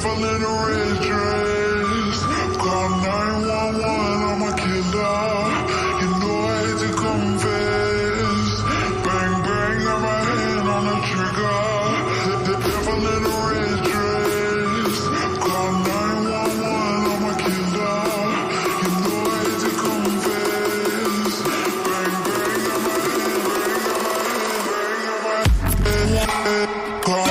devil in a red dress. Call 911, I'm a killer. You know I hate to confess. Bang, bang, got my hand on the trigger. The devil in a red dress. Call 911, I'm a killer. You know I hate to confess. Bang, bang, got my hand, bang, got my hand. Call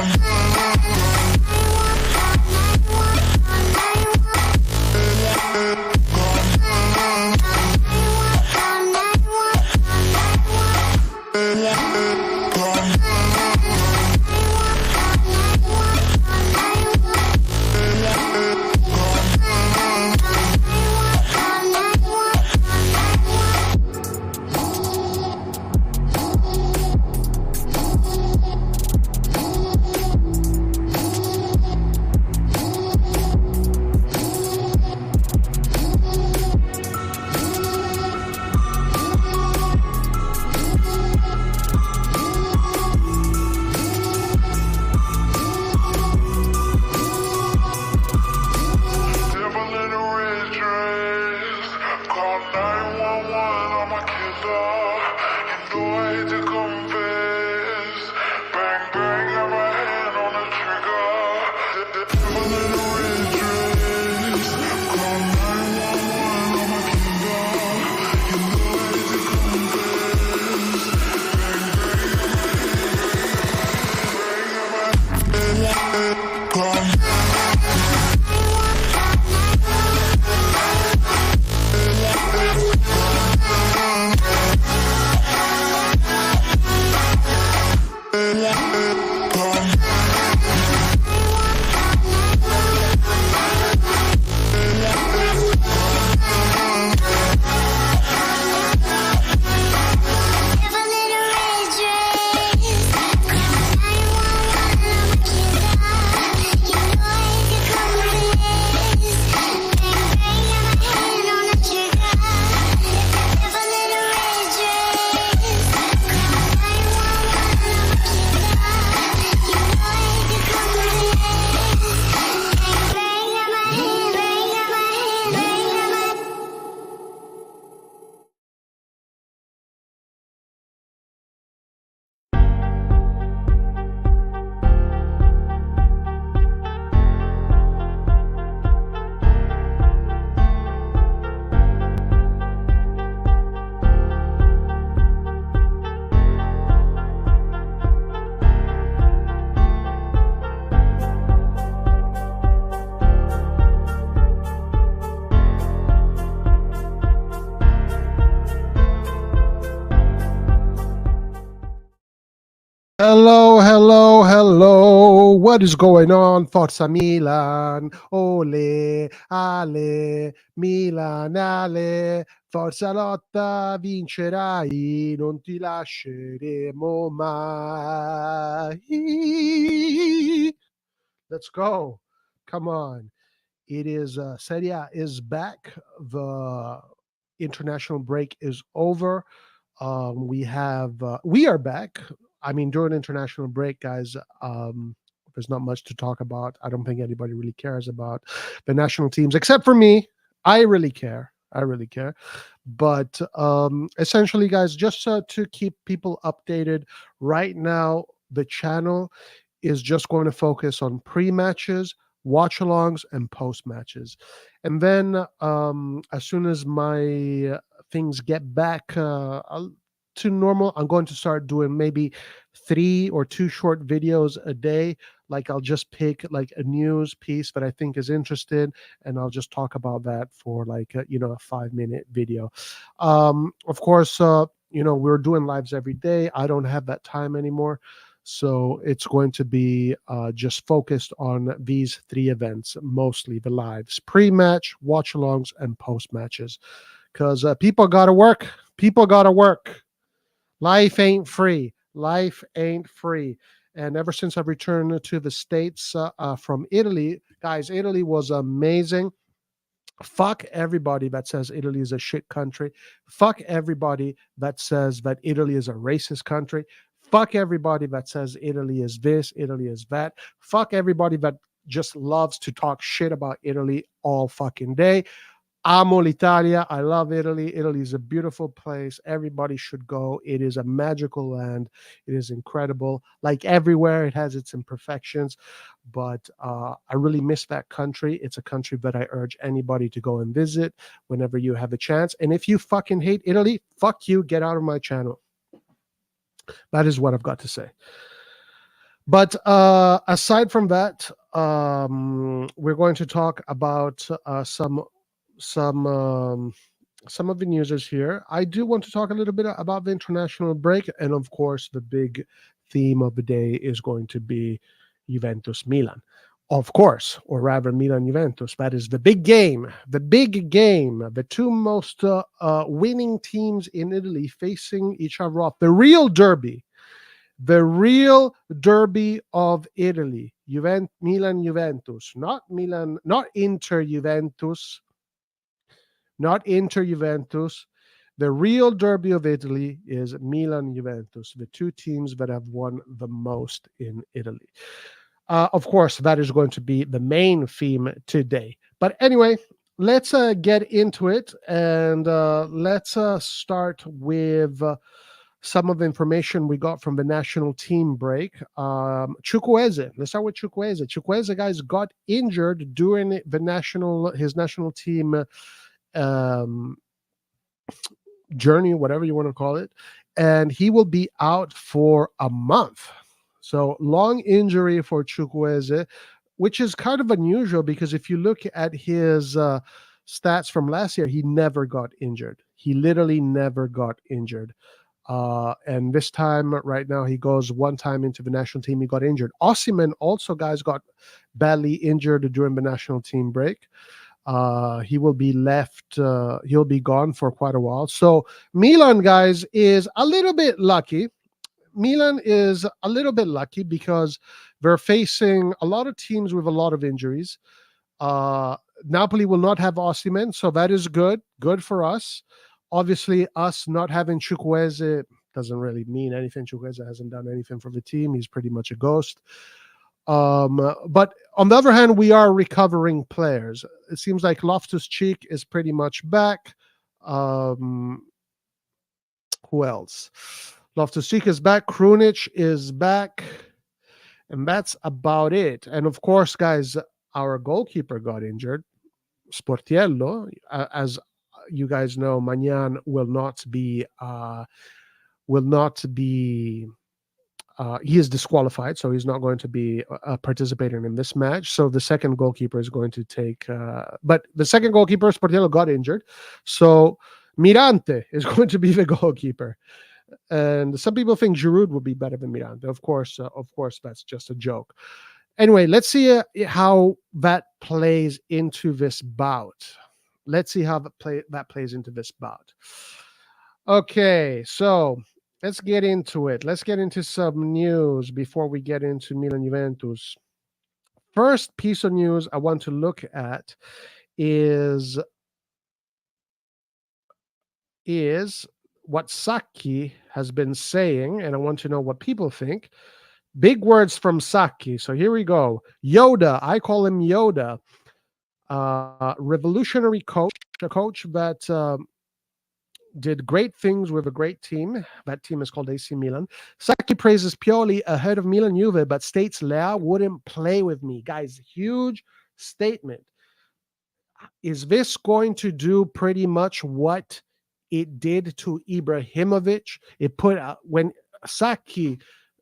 Hello, hello, hello. What is going on? Forza Milan. Ole, ale, Milan, ale. Forza lotta, vincerai, non ti lasceremo mai. Let's go. Come on. It is Serie A is back. The international break is over. We are back. I mean, during international break, guys, there's not much to talk about. I don't think anybody really cares about the national teams, except for me. I really care. I really care. But essentially, guys, just to keep people updated, right now, the channel is just going to focus on pre-matches, watch-alongs, and post-matches. And then as soon as my things get back to normal, I'm going to start doing maybe 3 or 2 short videos a day. Like I'll just pick like a news piece that I think is interesting, and I'll just talk about that for like a 5-minute video. Of course, we're doing lives every day. I don't have that time anymore. So it's going to be just focused on these 3 events, mostly the lives, pre-match, watch-alongs, and post-matches. Because people got to work. People got to work. Life ain't free. Life ain't free. And ever since I've returned to the States from Italy, guys, Italy was amazing. Fuck everybody that says Italy is a shit country. Fuck everybody that says that Italy is a racist country. Fuck everybody that says Italy is this, Italy is that. Fuck everybody that just loves to talk shit about Italy all fucking day. Amo l'Italia. I love Italy. Italy is a beautiful place. Everybody should go. It is a magical land. It is incredible. Like everywhere, it has its imperfections, but I really miss that country. It's a country that I urge anybody to go and visit whenever you have a chance. And if you fucking hate Italy, fuck you. Get out of my channel. That is what I've got to say. But aside from that, we're going to talk about some some of the newsers here. I do want to talk a little bit about the international break, and of course, the big theme of the day is going to be Juventus Milan. Of course, or rather Milan Juventus. That is the big game. The big game. The two most winning teams in Italy facing each other off. The real derby. The real derby of Italy. Milan Juventus. Not Milan, not Inter Juventus. Not Inter Juventus. The real derby of Italy is Milan Juventus, the two teams that have won the most in Italy. Of course, that is going to be the main theme today. But anyway, let's get into it, and let's start with some of the information we got from the national team break. Chukwueze. Let's start with Chukwueze. Chukwueze, guys, got injured during his national team journey, whatever you want to call it, and he will be out for a month. So long injury for Chukwueze, which is kind of unusual because if you look at his stats from last year, he never got injured. He literally never got injured. And this time, right now, he goes one time into the national team, he got injured. Osimhen also, guys, got badly injured during the national team break. He will be left, he'll be gone for quite a while. So Milan, guys, is a little bit lucky. Milan is a little bit lucky because they're facing a lot of teams with a lot of injuries. Napoli will not have Osimhen, so that is good for us. Obviously, us not having Chukwueze doesn't really mean anything. Chukwueze hasn't done anything for the team. He's pretty much a ghost. But on the other hand, we are recovering players. It seems like Loftus-Cheek is pretty much back. Who else? Loftus-Cheek is back. Krunic is back. And that's about it. And of course, guys, our goalkeeper got injured. Sportiello, as you guys know, Magnan will not be he is disqualified, so he's not going to be participating in this match. So the second goalkeeper is going to take but the second goalkeeper, Sportiello, got injured, so Mirante is going to be the goalkeeper. And some people think Giroud will be better than Mirante. Of course, that's just a joke. Anyway, let's see how that plays into this bout. Let's see how that plays into this bout. Okay, so let's get into it. Let's get into some news before we get into Milan Juventus. First piece of news I want to look at is what Sacchi has been saying, and I want to know what people think. Big words from Sacchi. So here we go. Yoda, I call him Yoda. Revolutionary coach, a coach that did great things with a great team. That team is called AC Milan. Sacchi praises Pioli ahead of Milan Juve, but states Leao wouldn't play with me. Guys, huge statement. Is this going to do pretty much what it did to Ibrahimovic? It put when Sacchi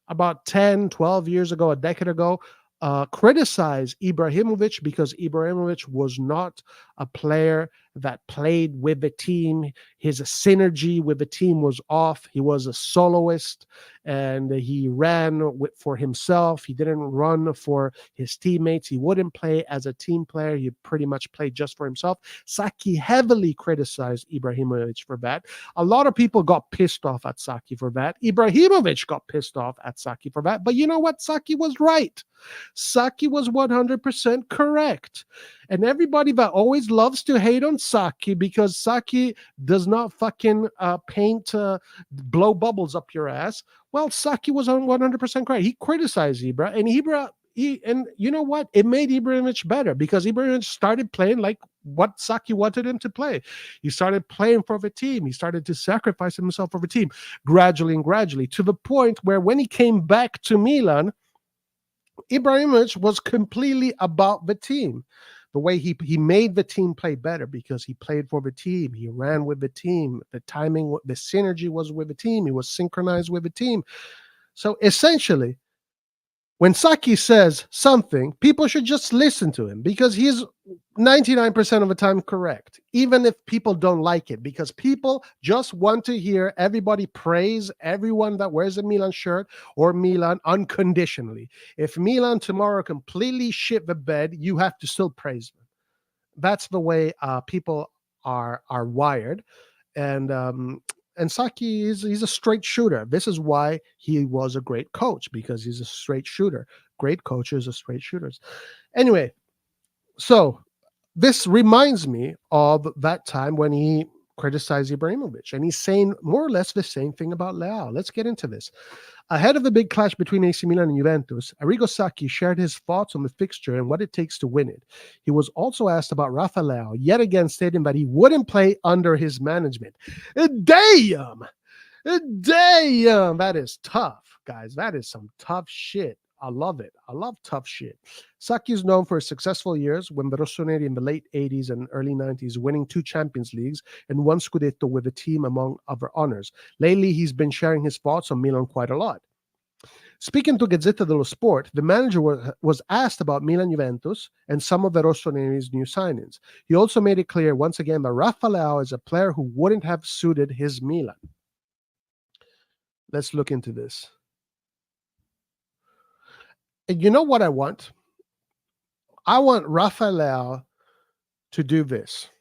about 10, 12 years ago, a decade ago, criticized Ibrahimovic because Ibrahimovic was not a player that played with the team. His synergy with the team was off. He was a soloist and he ran for himself. He didn't run for his teammates. He wouldn't play as a team player. He pretty much played just for himself. Sacchi heavily criticized Ibrahimovic for that. A lot of people got pissed off at Sacchi for that. Ibrahimovic got pissed off at Sacchi for that. But you know what? Sacchi was right. Sacchi was 100% correct. And everybody that always loves to hate on Sacchi because Sacchi does not fucking blow bubbles up your ass. Well, Sacchi was on 100% correct. He criticized Ibra, and And you know what? It made Ibrahimovic better because Ibrahimovic started playing like what Saki wanted him to play. He started playing for the team. He started to sacrifice himself for the team gradually and gradually, to the point where when he came back to Milan, Ibrahimovic was completely about the team. The way he made the team play better because he played for the team. He ran with the team. The timing, the synergy was with the team. He was synchronized with the team. So essentially, when Saki says something, people should just listen to him because he's 99% of the time correct, even if people don't like it, because people just want to hear everybody praise everyone that wears a Milan shirt or Milan unconditionally. If Milan tomorrow completely shit the bed, you have to still praise them. That's the way people are wired. And Saki he's a straight shooter. This is why he was a great coach, because he's a straight shooter. Great coaches are straight shooters. Anyway, so this reminds me of that time when he criticized Ibrahimovic, and he's saying more or less the same thing about Leao. Let's get into this. Ahead of the big clash between AC Milan and Juventus, Arrigo Sacchi shared his thoughts on the fixture and what it takes to win it. He was also asked about Rafa Leao, yet again stating that he wouldn't play under his management. Damn! Damn! That is tough, guys. That is some tough shit. I love it. I love tough shit. Sacchi is known for his successful years when the Rossoneri in the late 80s and early 90s, winning 2 Champions Leagues and 1 Scudetto with the team, among other honors. Lately, he's been sharing his thoughts on Milan quite a lot. Speaking to Gazzetta dello Sport, the manager was asked about Milan Juventus and some of the Rossoneri's new signings. He also made it clear once again that Rafa Leao is a player who wouldn't have suited his Milan. Let's look into this. And you know what I want? I want Rafa Leao to do this.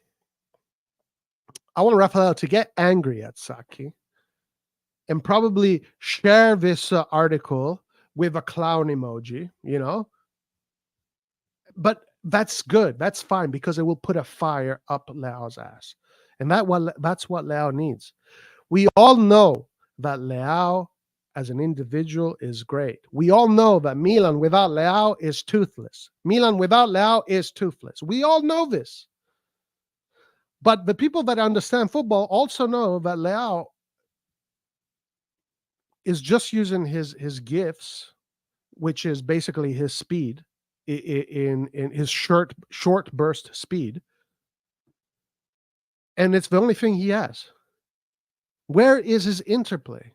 I want Rafa Leao to get angry at Sacchi and probably share this article with a clown emoji, But that's good. That's fine because it will put a fire up Leao's ass. And that's what Leao needs. We all know that Leao as an individual is great. We all know that Milan without Leao is toothless. Milan without Leao is toothless. We all know this. But the people that understand football also know that Leao is just using his gifts, which is basically his speed, in his short burst speed. And it's the only thing he has. Where is his interplay?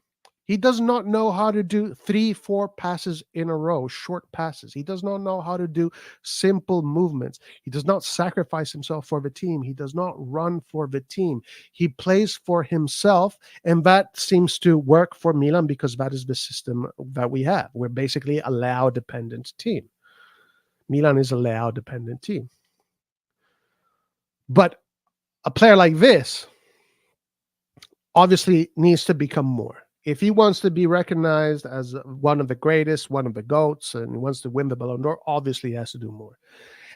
He does not know how to do 3-4 passes in a row, short passes. He does not know how to do simple movements. He does not sacrifice himself for the team. He does not run for the team. He plays for himself, and that seems to work for Milan because that is the system that we have. We're basically a Leao-dependent team. Milan is a Leao-dependent team. But a player like this obviously needs to become more. If he wants to be recognized as one of the greatest, one of the GOATs, and he wants to win the Ballon d'Or, obviously he has to do more.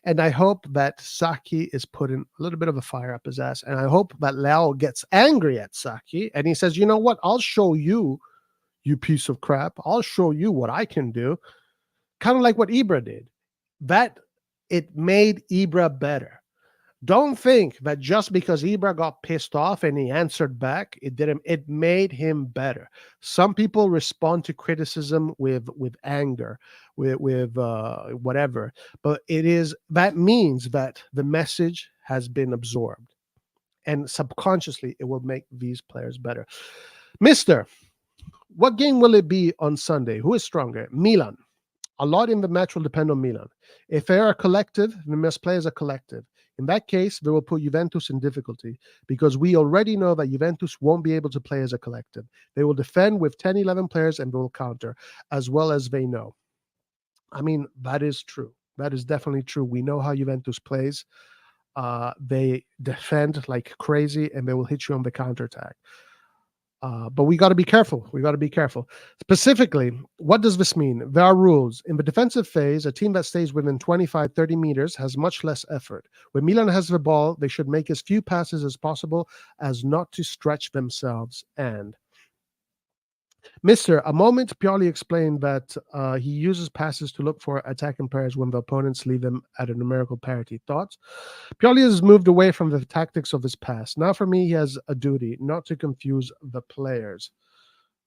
And I hope that Sacchi is putting a little bit of a fire up his ass. And I hope that Leao gets angry at Sacchi and he says, you know what? I'll show you, you piece of crap. I'll show you what I can do. Kind of like what Ibra did. That it made Ibra better. Don't think that just because Ibra got pissed off and he answered back, it made him better. Some people respond to criticism with anger, with whatever. But that means that the message has been absorbed. And subconsciously, it will make these players better. Mister, what game will it be on Sunday? Who is stronger? Milan. A lot in the match will depend on Milan. If they are a collective, they must play as a collective. In that case, they will put Juventus in difficulty because we already know that Juventus won't be able to play as a collective. They will defend with 10, 11 players and they will counter as well as they know. I mean, that is true. That is definitely true. We know how Juventus plays. They defend like crazy and they will hit you on the counterattack. But we got to be careful. We got to be careful. Specifically, what does this mean? There are rules. In the defensive phase, a team that stays within 25, 30 meters has much less effort. When Milan has the ball, they should make as few passes as possible as not to stretch themselves. And Mister, a moment Pioli explained that he uses passes to look for attacking players when the opponents leave them at a numerical parity. Thoughts? Pioli has moved away from the tactics of his past. Now, for me, he has a duty not to confuse the players.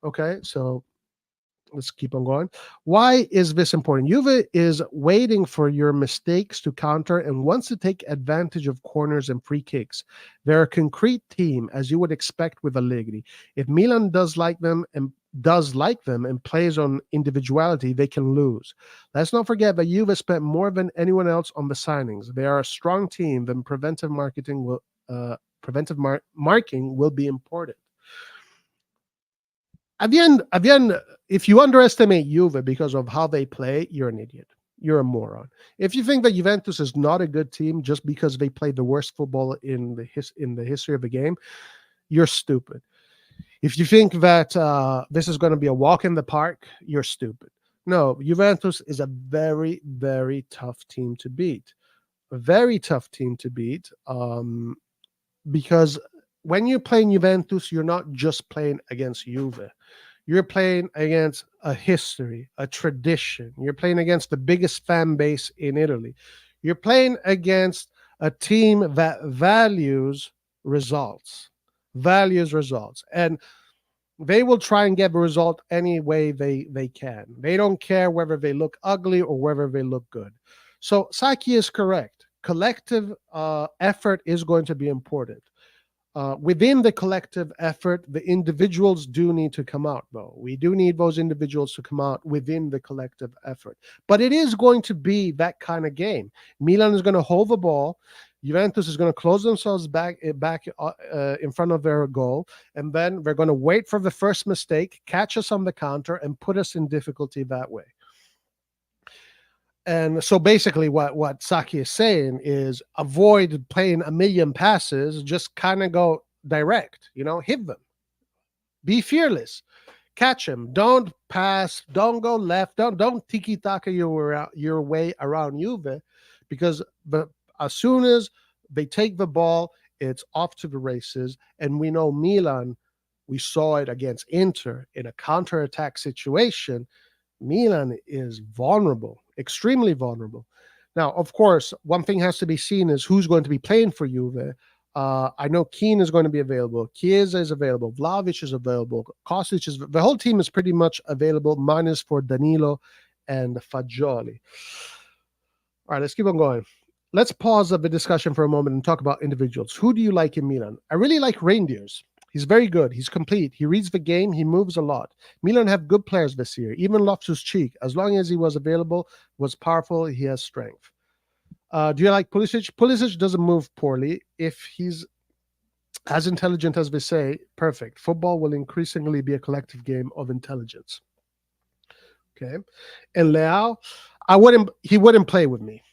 Okay, so let's keep on going. Why is this important? Juve is waiting for your mistakes to counter and wants to take advantage of corners and free kicks. They're a concrete team, as you would expect with Allegri. If Milan does like them and plays on individuality, they can lose. Let's not forget that Juve spent more than anyone else on the signings. They are a strong team. Then preventive marking will be important. At the end, if you underestimate Juve because of how they play, you're an idiot. You're a moron. If you think that Juventus is not a good team just because they played the worst football in the history of the game, you're stupid. If you think that this is going to be a walk in the park, you're stupid. No, Juventus is a very, very tough team to beat. A very tough team to beat. Because when you're playing Juventus, you're not just playing against Juve. You're playing against a history, a tradition. You're playing against the biggest fan base in Italy. You're playing against a team that values results. And they will try and get a result any way they can. They don't care whether they look ugly or whether they look good. So Saki is correct. Collective effort is going to be important. Within the collective effort, the individuals do need to come out, though. We do need those individuals to come out within the collective effort. But it is going to be that kind of game. Milan is going to hold the ball. Juventus is going to close themselves back in front of their goal, and then they're going to wait for the first mistake, catch us on the counter, and put us in difficulty that way. And so basically what Saki is saying is avoid playing a million passes, just kind of go direct, hit them. Be fearless. Catch him. Don't pass. Don't go left. Don't tiki taka your way around Juve, because as soon as they take the ball, it's off to the races. And we know Milan, we saw it against Inter in a counterattack situation. Milan is vulnerable, extremely vulnerable. Now, of course, one thing has to be seen is who's going to be playing for Juve. I know Keane is going to be available. Chiesa is available. Vlahovic is available. Kostic is. The whole team is pretty much available, minus for Danilo and Fagioli. All right, let's keep on going. Let's pause the discussion for a moment and talk about individuals. Who do you like in Milan? I really like Reindeers. He's very good. He's complete. He reads the game. He moves a lot. Milan have good players this year. Even Loftus-Cheek, as long as he was available, was powerful. He has strength. Do you like Pulisic? Pulisic doesn't move poorly. If he's as intelligent as they say, perfect. Football will increasingly be a collective game of intelligence. Okay. And Leao, he wouldn't play with me.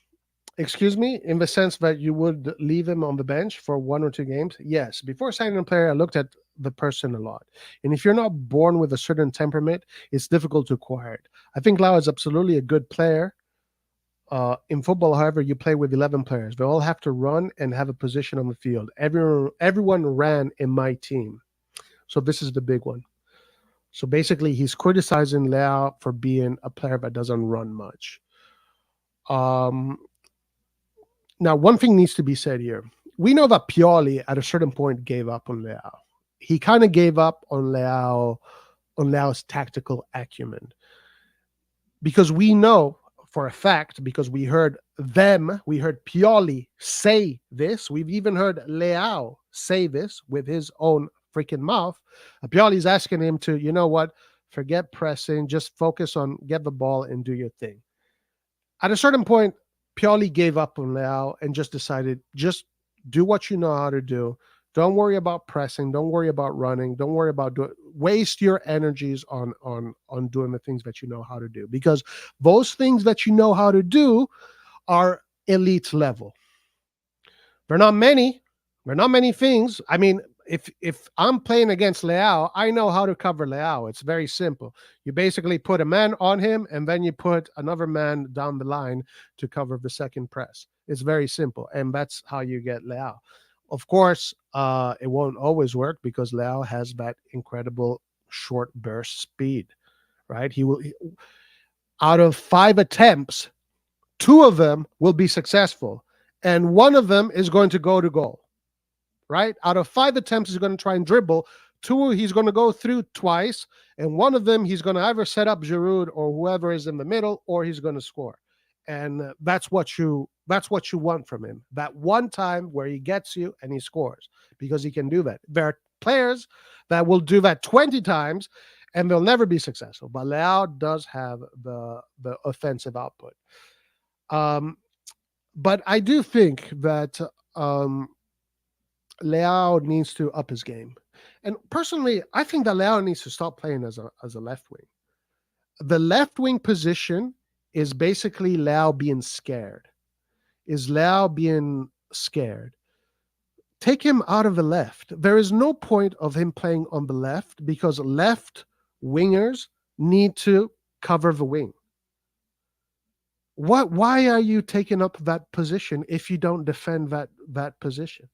Excuse me, in the sense that you would leave him on the bench for 1 or 2 games? Yes. Before signing a player, I looked at the person a lot. And if you're not born with a certain temperament, it's difficult to acquire it. I think Lau is absolutely a good player. In football, however, you play with 11 players. They all have to run and have a position on the field. Everyone ran in my team. So this is the big one. So basically, he's criticizing Leao for being a player that doesn't run much. Now, one thing needs to be said here. We know that Pioli, at a certain point, gave up on Leao. He kind of gave up on Leao's tactical acumen. Because we know for a fact, because we heard Pioli say this. We've even heard Leao say this with his own freaking mouth. Pioli's asking him to, you know what, forget pressing, just focus on get the ball and do your thing. At a certain point, Pioli gave up on Leao and just decided, just do what you know how to do. Don't worry about pressing. Don't worry about running. Don't worry about waste your energies on doing the things that you know how to do, because those things that you know how to do are elite level. They're not many. They're not many things. I mean, if I'm playing against Leao, I know how to cover Leao. It's very simple. You basically put a man on him, and then you put another man down the line to cover the second press. It's very simple, and that's how you get Leao. Of course, it won't always work because Leao has that incredible short burst speed, right? Out of 5 attempts, 2 of them will be successful, and one of them is going to go to goal, right? Out of 5 attempts, he's going to try and dribble. 2, he's going to go through twice, and one of them, he's going to either set up Giroud or whoever is in the middle, or he's going to score. And that's what you want from him. That one time where he gets you and he scores, because he can do that. There are players that will do that 20 times and they'll never be successful. But Leao does have the offensive output. But I do think that Leao needs to up his game. And personally, I think that Leao needs to stop playing as a left wing. The left wing position is basically Leao being scared. Take him out of the left. There is no point of him playing on the left, because left wingers need to cover the wing. Why are you taking up that position if you don't defend that position?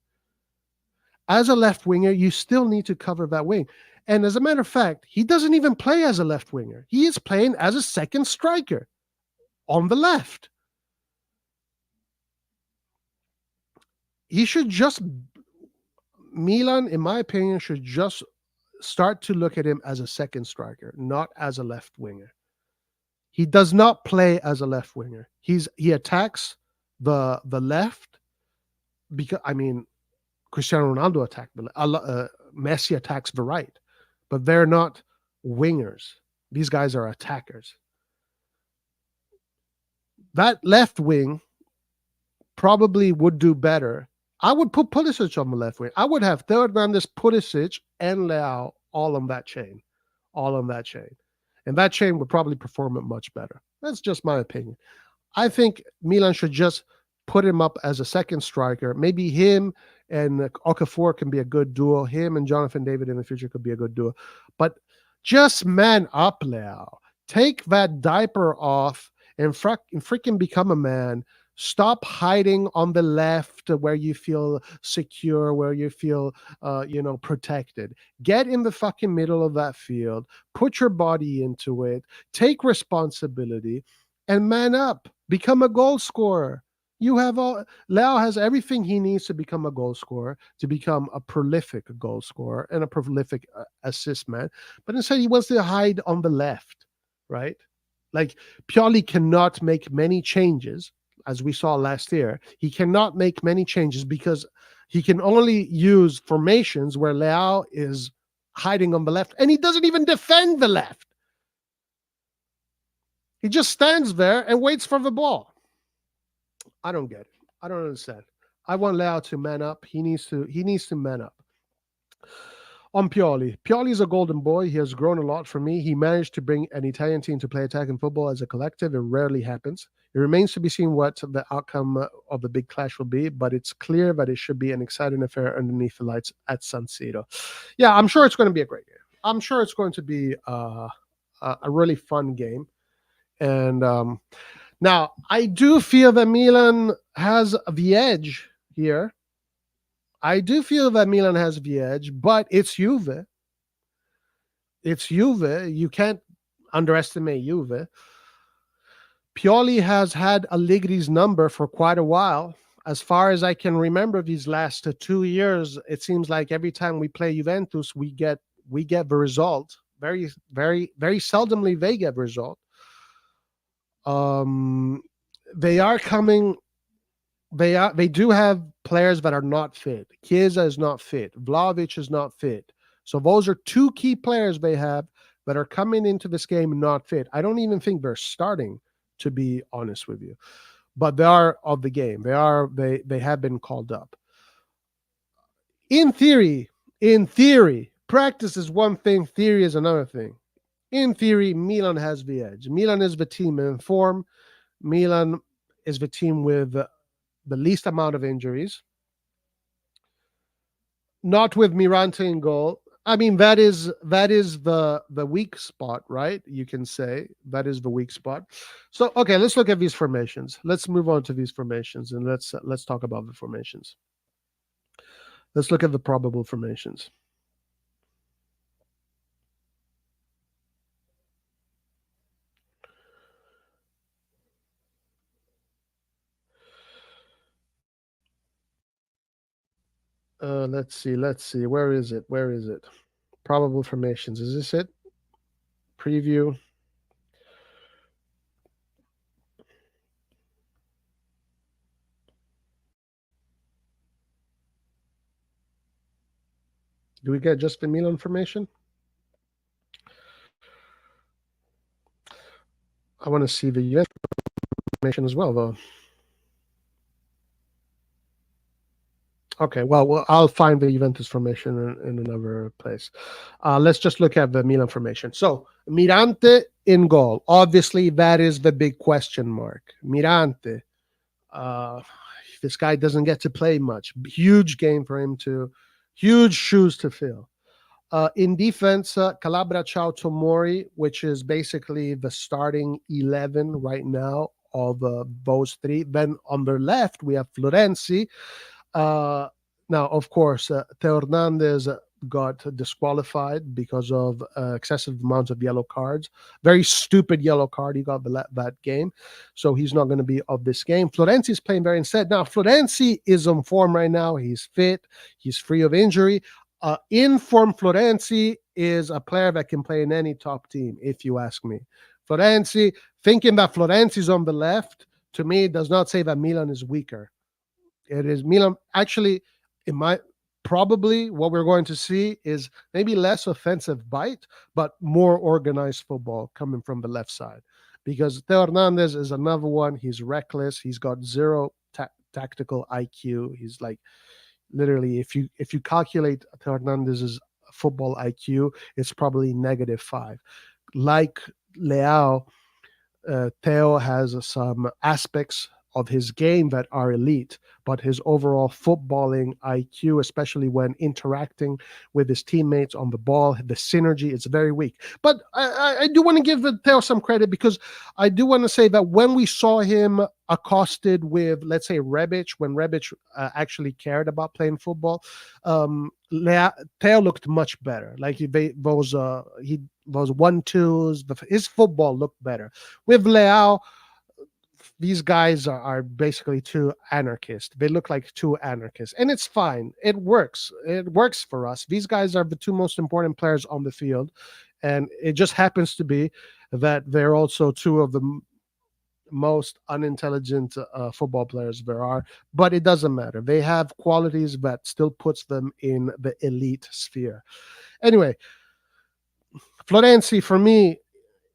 As a left winger, you still need to cover that wing. And as a matter of fact, he doesn't even play as a left winger. He is playing as a second striker on the left. He should just, Milan, in my opinion, should just start to look at him as a second striker, not as a left winger. He does not play as a left winger. He attacks the left, because Cristiano Ronaldo attacked Messi attacks the right, but they're not wingers. These guys are attackers. That left wing probably would do better. I would put Pulisic on the left wing. I would have Theo Hernandez, Pulisic, and Leao all on that chain. And that chain would probably perform it much better. That's just my opinion. I think Milan should just put him up as a second striker. Maybe him and Okafor can be a good duo. Him and Jonathan David in the future could be a good duo. But just man up, Leao. Take that diaper off and freaking become a man. Stop hiding on the left where you feel secure, where you feel, protected. Get in the fucking middle of that field. Put your body into it. Take responsibility and man up. Become a goal scorer. Leao has everything he needs to become a goal scorer, to become a prolific goal scorer and a prolific assist man. But instead, he wants to hide on the left, right? Like, Pioli cannot make many changes. As we saw last year, he cannot make many changes because he can only use formations where Leao is hiding on the left, and he doesn't even defend the left. He just stands there and waits for the ball. I don't get it. I don't understand. I want Leao to man up. He needs to man up. On Pioli. Pioli is a golden boy. He has grown a lot for me. He managed to bring an Italian team to play attacking football as a collective. It rarely happens. It remains to be seen what the outcome of the big clash will be, but it's clear that it should be an exciting affair underneath the lights at San Siro. Yeah, I'm sure it's going to be a great game. I'm sure it's going to be a really fun game. And now, I do feel that Milan has the edge here. I do feel that Milan has the edge, but it's Juve. It's Juve. You can't underestimate Juve. Pioli has had Allegri's number for quite a while. As far as I can remember, these last 2 years, it seems like every time we play Juventus, we get the result. Very, very, very seldomly they get the result. They are coming. They do have players that are not fit. Chiesa is not fit. Vlahovic is not fit. So those are 2 key players they have that are coming into this game not fit. I don't even think they're starting, to be honest with you. But they are of the game. They have been called up. In theory, practice is one thing, theory is another thing. In theory, Milan has the edge. Milan is the team in form. Milan is the team with the least amount of injuries. Not with Mirante in goal. I mean, that is the weak spot, right? You can say that is the weak spot. So, okay, let's look at these formations. Let's move on to these formations, and let's talk about the formations. Let's look at the probable formations. Let's see. Let's see. Where is it? Where is it? Probable formations. Is this it? Preview. Do we get just the Milan formation? I want to see the Juventus formation as well, though. Okay, well, I'll find the Juventus formation in another place. Let's just look at the Milan formation. So, Mirante in goal. Obviously, that is the big question mark. Mirante. Uh, this guy doesn't get to play much. Huge game for him to, huge shoes to fill. In defense, Calabria Ciao Tomori, which is basically the starting 11 right now of those three. Then on the left, we have Florenzi. Now, of course, Teo Hernandez got disqualified because of excessive amounts of yellow cards. Very stupid yellow card he got that game. So he's not going to be of this game. Florenzi is playing very instead. Now, Florenzi is on form right now. He's fit. He's free of injury. In form Florenzi is a player that can play in any top team, if you ask me. Florenzi, thinking that Florenzi is on the left, to me, does not say that Milan is weaker. It is Milan. Actually, in my probably what we're going to see is maybe less offensive bite, but more organized football coming from the left side. Because Teo Hernandez is another one. He's reckless. He's got zero tactical IQ. He's like literally, if you calculate Teo Hernandez's football IQ, it's probably -5. Like Leao, Theo has some aspects of his game that are elite, but his overall footballing IQ, especially when interacting with his teammates on the ball, the synergy is very weak. But I do want to give Theo some credit, because I do want to say that when we saw him accosted with, let's say, Rebic, when Rebic actually cared about playing football, Theo looked much better. Like those 1-2s, his football looked better. With Leao, these guys are basically two anarchists. They look like two anarchists, and it's fine. It works. It works for us. These guys are the two most important players on the field, and it just happens to be that they're also two of the most unintelligent football players there are. But it doesn't matter. They have qualities that still puts them in the elite sphere. Anyway, Florenzi, for me,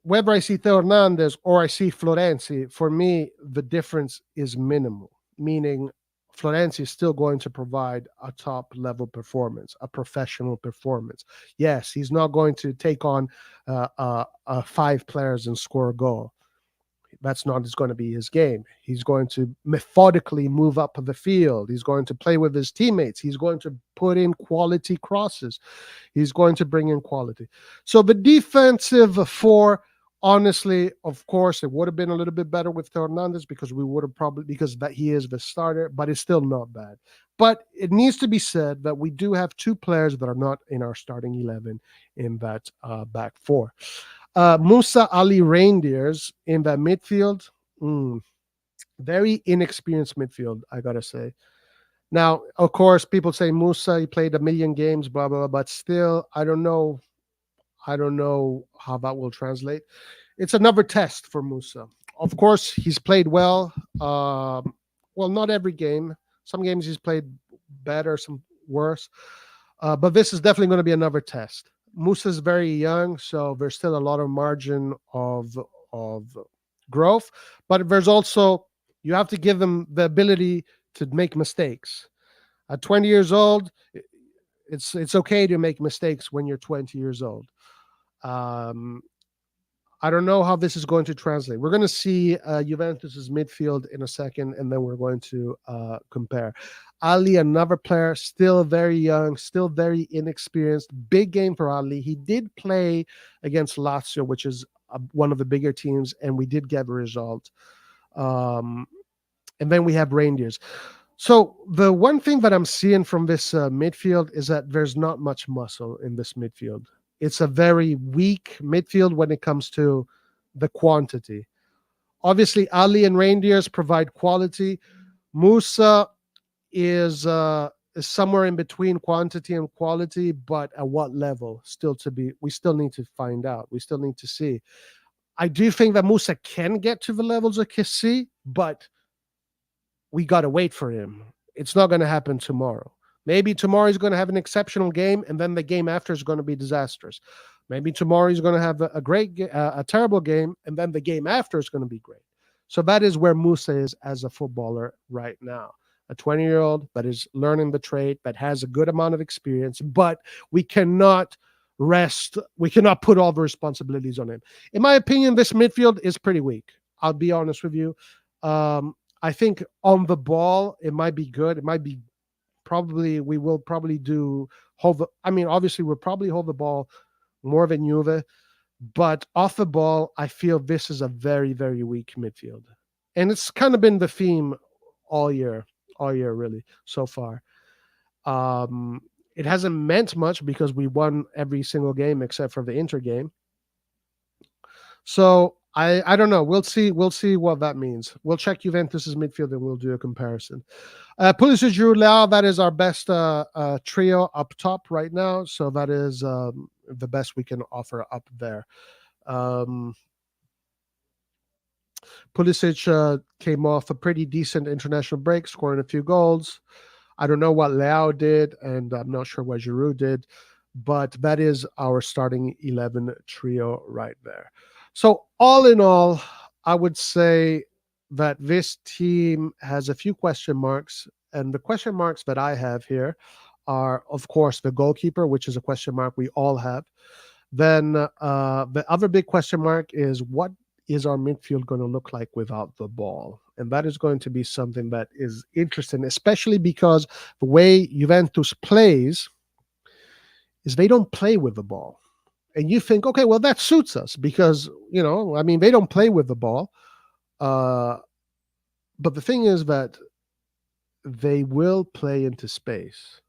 whether I see Theo Hernandez or I see Florenzi, for me, the difference is minimal, meaning Florenzi is still going to provide a top level performance, a professional performance. Yes, he's not going to take on 5 players and score a goal. That's not going to be his game. He's going to methodically move up the field. He's going to play with his teammates. He's going to put in quality crosses. He's going to bring in quality. So the defensive 4, honestly, of course, it would have been a little bit better with Theo Hernandez, because we would have probably, because that he is the starter, but it's still not bad. But it needs to be said that we do have 2 players that are not in our starting 11 in that back 4. Musa Ali Reindeers in that midfield, very inexperienced midfield, I gotta say. Now, of course, people say Musa, he played 1,000,000 games, blah blah blah, but still, I don't know how that will translate. It's another test for Musa. Of course, he's played well. Well, not every game. Some games he's played better, some worse. But this is definitely going to be another test. Musa is very young, so there's still a lot of margin of growth. But there's also, you have to give them the ability to make mistakes. At 20 years old, it's okay to make mistakes when you're 20 years old. I don't know how this is going to translate. We're going to see Juventus's midfield in a second, and then we're going to compare. Ali, another player, still very young, still very inexperienced. Big game for Ali. He did play against Lazio, which is one of the bigger teams, and we did get a result. And then we have Reindeers. So the one thing that I'm seeing from this midfield is that there's not much muscle in this midfield. It's a very weak midfield when it comes to the quantity. Obviously, Ali and Reindeers provide quality. Musa is is somewhere in between quantity and quality, but at what level still to be, we still need to find out. We still need to see. I do think that Musa can get to the levels of Kessie, but we got to wait for him. It's not going to happen tomorrow. Maybe tomorrow he's going to have an exceptional game, and then the game after is going to be disastrous. Maybe tomorrow he's going to have a terrible game, and then the game after is going to be great. So that is where Musa is as a footballer right now. A 20-year-old that is learning the trade, that has a good amount of experience, but we cannot rest. We cannot put all the responsibilities on him. In my opinion, this midfield is pretty weak. I'll be honest with you. I think on the ball, it might be good. It might be probably, we will probably do hold the, I mean, obviously we'll probably hold the ball more than Juve, but off the ball, I feel this is a very, very weak midfield. And it's kind of been the theme all year really so far. It hasn't meant much because we won every single game except for the Inter game. So I don't know. We'll see what that means. We'll check Juventus's midfield and we'll do a comparison. Pulisic, Giroud, Leao, that is our best trio up top right now. So that is the best we can offer up there. Pulisic came off a pretty decent international break, scoring a few goals. I don't know what Leao did, and I'm not sure what Giroud did, but that is our starting 11 trio right there. So all in all, I would say that this team has a few question marks, and the question marks that I have here are, of course, the goalkeeper, which is a question mark we all have. Then the other big question mark is, what is our midfield going to look like without the ball? And that is going to be something that is interesting, especially because the way Juventus plays is they don't play with the ball. And you think, okay, well, that suits us because, I mean, they don't play with the ball. But the thing is that they will play into space.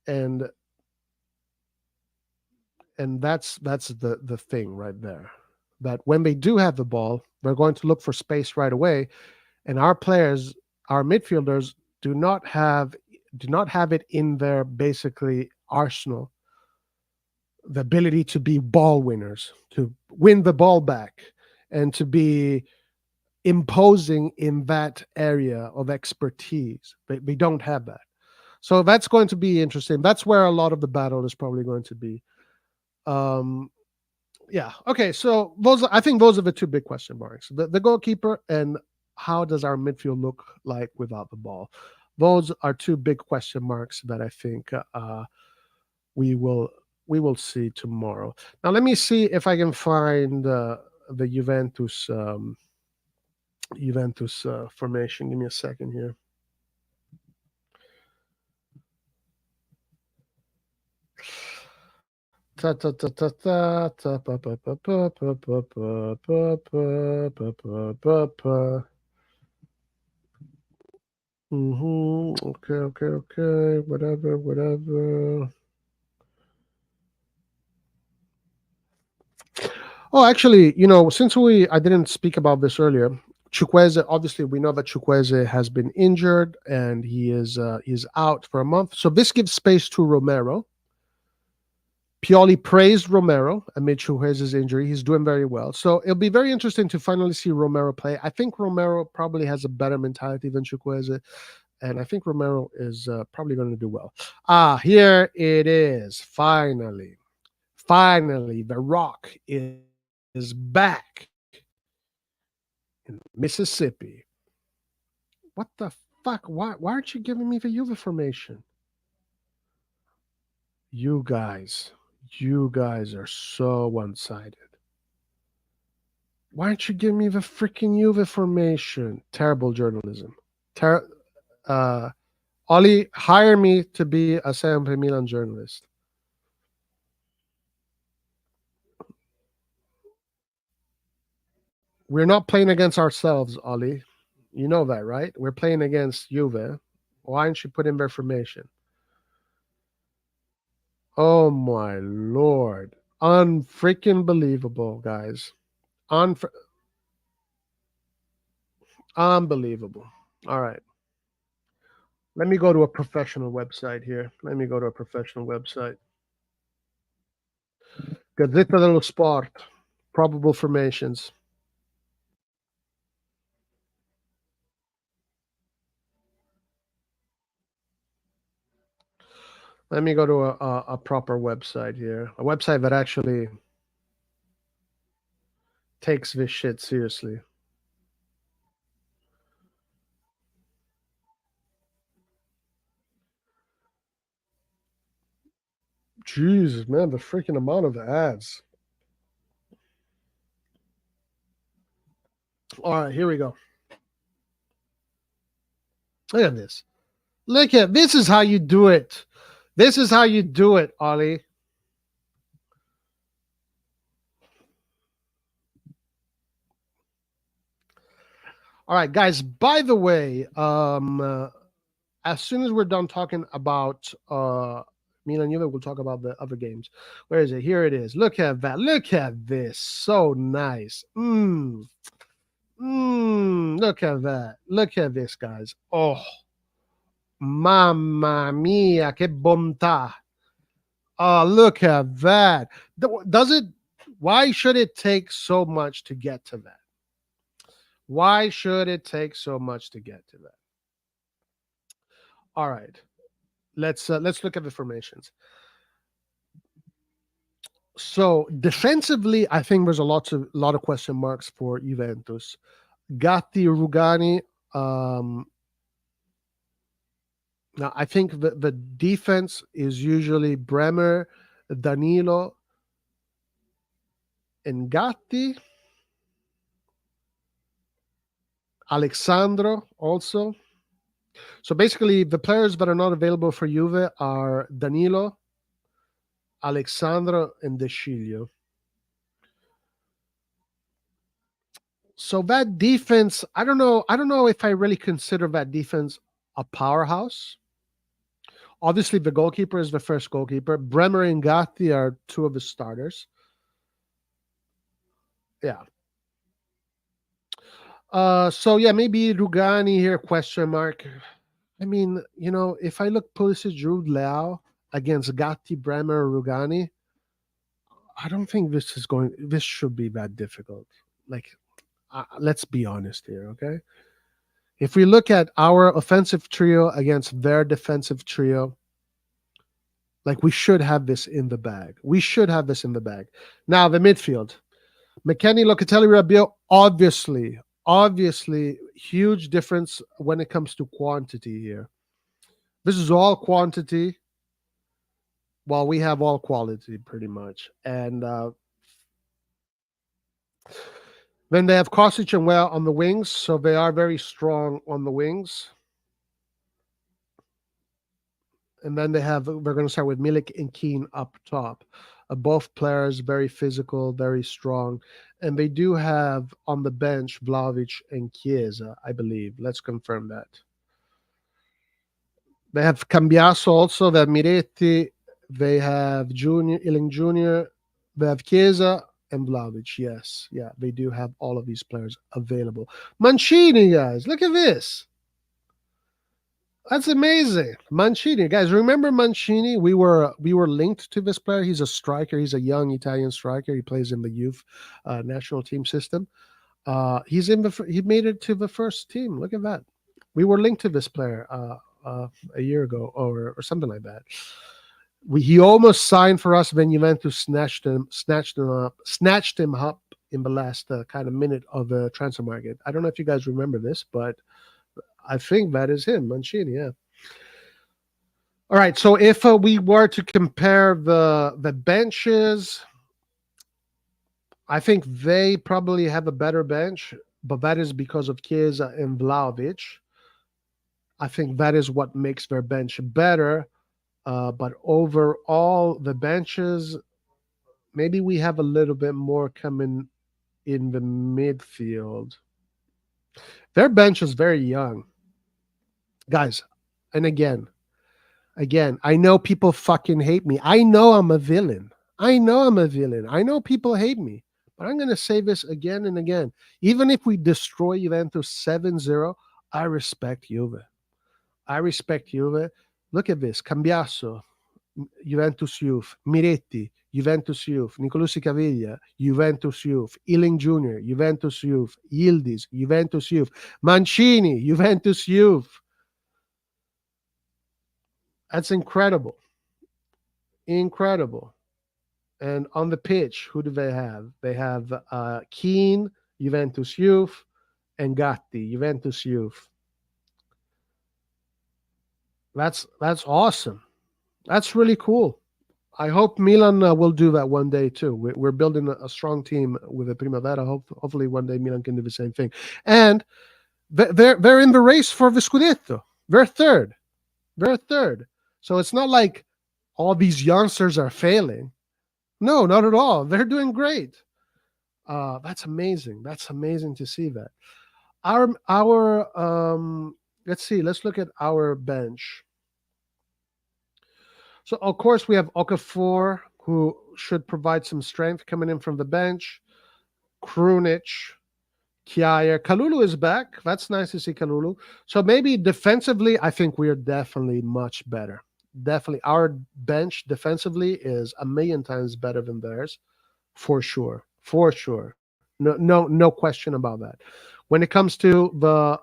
And that's the thing right there. That when they do have the ball, they're going to look for space right away. And our players, our midfielders, do not have it in their basically arsenal, the ability to be ball winners, to win the ball back, and to be imposing in that area of expertise. They don't have that. So that's going to be interesting. That's where a lot of the battle is probably going to be. Yeah. Okay. So I think those are the two big question marks: the goalkeeper, and how does our midfield look like without the ball. Those are two big question marks that I think we will see tomorrow. Now, let me see if I can find the Juventus formation. Give me a second here. Okay. Whatever. Oh, actually, since I didn't speak about this earlier, Chukwueze, obviously we know that Chukwueze has been injured and he's out for a month. So this gives space to Romero. Pioli praised Romero amid Chukwueze's injury. He's doing very well. So it'll be very interesting to finally see Romero play. I think Romero probably has a better mentality than Chukwueze, and I think Romero is probably going to do well. Here it is. Finally, the Rock is back in Mississippi. What the fuck? Why aren't you giving me the Juve formation? You guys are so one-sided. Why aren't you giving me the freaking Juve formation? Terrible journalism. Oli, hire me to be a Sempre Milan journalist. We're not playing against ourselves, Oli. You know that, right? We're playing against Juve. Why aren't you putting their formation? Oh my lord. Unfreaking believable, guys. Unbelievable. All right. Let me go to a professional website here. Let me go to a professional website. Gazzetta dello Sport. Probable formations. Let me go to a proper website here. A website that actually takes this shit seriously. Jesus, man, the freaking amount of ads. All right, here we go. Look at this. Look at this is how you do it. This is how you do it, Ollie. All right, guys. By the way, as soon as we're done talking about Milan Juve, we'll talk about the other games. Where is it? Here it is. Look at that. Look at this. So nice. Look at that. Look at this, guys. Oh, mamma mia, che bontà. Oh, look at that. Does it, why should it take so much to get to that? Why should it take so much to get to that? All right. Let's look at the formations. So defensively, I think there's a lot of question marks for Juventus. Gatti, Rugani. Now I think the defense is usually Bremer, Danilo, and Gatti. Alexandro also. So basically, the players that are not available for Juve are Danilo, Alexandro, and De Sciglio. So that defense, I don't know. I don't know if I really consider that defense a powerhouse. Obviously, the goalkeeper is the first goalkeeper. Bremer and Gatti are two of the starters. Yeah. So yeah, maybe Rugani here, question mark. I mean, if I look Pulisic, Jude Leao against Gatti, Bremer, Rugani, I don't think this should be that difficult. Like, let's be honest here, okay? If we look at our offensive trio against their defensive trio, like we should have this in the bag. We should have this in the bag. Now, the midfield. McKennie, Locatelli, Rabiot, obviously, huge difference when it comes to quantity here. This is all quantity, while we have all quality pretty much. And then they have Kostic and Well on the wings, so they are very strong on the wings. And then they're going to start with Milik and Keane up top. Both players very physical, very strong. And they do have on the bench Vlahovic and Chiesa, I believe. Let's confirm that. They have Cambiaso also, they have Miretti, they have Iling Jr., they have Chiesa and Vlahovic. Yes, yeah, they do have all of these players available. Mancini, guys, look at this. That's amazing. Mancini, guys, remember Mancini? We were linked to this player. He's a striker. He's a young Italian striker. He plays in the youth national team system. He made it to the first team. Look at that. We were linked to this player a year ago or something like that. He almost signed for us, then Juventus snatched him up in the last kind of minute of the transfer market. I don't know if you guys remember this, but I think that is him, Mancini. Yeah. All right. So if we were to compare the benches, I think they probably have a better bench, but that is because of Chiesa and Vlahovic. I think that is what makes their bench better. But overall, the benches, maybe we have a little bit more coming in the midfield. Their bench is very young, guys. And again, I know people fucking hate me. I know I'm a villain. I know people hate me, but I'm going to say this again and again. Even if we destroy Juventus 7-0, I respect Juve. I respect Juve. Look at this: Cambiasso, Juventus Youth; Miretti, Juventus Youth; Nicolosi Caviglia, Juventus Youth; Ealing Jr., Juventus Youth; Yildiz, Juventus Youth; Mancini, Juventus Youth. That's incredible. Incredible. And on the pitch, who do they have? They have Keane, Juventus Youth, and Gatti, Juventus Youth. That's awesome. That's really cool. I hope Milan will do that one day too. We're building a strong team with the Primavera. Hopefully, one day Milan can do the same thing. And they're in the race for the Scudetto. They're third. They're third. So it's not like all these youngsters are failing. No, not at all. They're doing great. That's amazing. That's amazing to see that. Our let's see. Let's look at our bench. So of course we have Okafor, who should provide some strength coming in from the bench. Krunic, Kjaer, Kalulu is back. That's nice to see Kalulu. So maybe defensively, I think we are definitely much better. Definitely, our bench defensively is a million times better than theirs, for sure. For sure. No question about that. When it comes to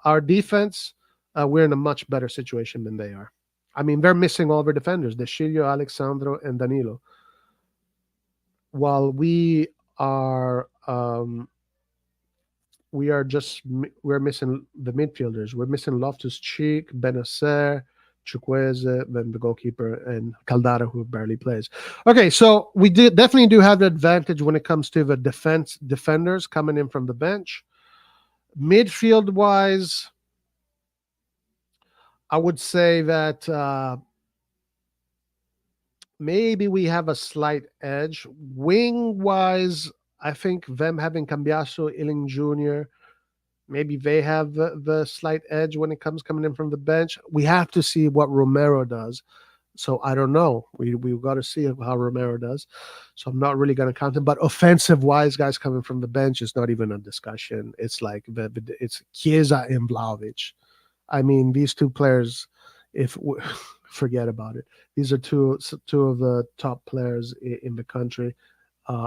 our defense, we're in a much better situation than they are. I mean, they're missing all their defenders: De Sciglio, Alexandro, and Danilo. While we're missing the midfielders. We're missing Loftus Cheek, Benacer, Chukwueze, then the goalkeeper, and Caldara, who barely plays. Okay, so we definitely do have the advantage when it comes to the defenders coming in from the bench. Midfield wise, I would say that maybe we have a slight edge. Wing wise, I think them having Cambiasso, Ealing Jr., maybe they have the slight edge when it comes coming in from the bench. We have to see what Romero does. So I don't know. We've got to see how Romero does. So I'm not really going to count him. But offensive wise, guys coming from the bench is not even a discussion. It's like it's Chiesa and Vlahovic. I mean, these two players, forget about it. These are two of the top players in the country.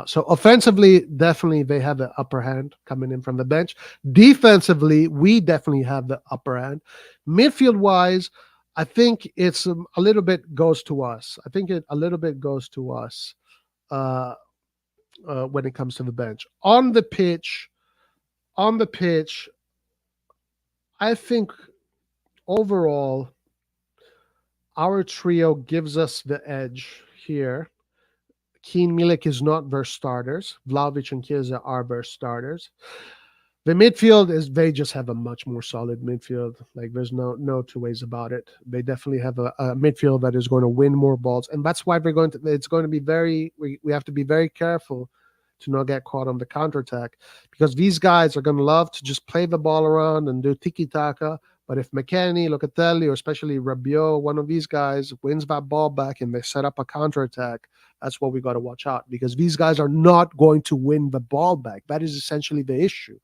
So offensively, definitely they have the upper hand coming in from the bench. Defensively, we definitely have the upper hand. Midfield wise, I think it's a little bit goes to us. I think it a little bit goes to us when it comes to the bench. On the pitch, I think overall our trio gives us the edge here. Keane, Milik is not their starters. Vlahovic and Chiesa are their starters. The midfield they just have a much more solid midfield. Like there's no two ways about it. They definitely have a midfield that is going to win more balls, and that's why it's going to be we have to be very careful to not get caught on the counterattack, because these guys are going to love to just play the ball around and do tiki-taka. But if McKennie, Locatelli, or especially Rabiot, one of these guys wins that ball back and they set up a counterattack, that's what we got to watch out, because these guys are not going to win the ball back. That is essentially the issue.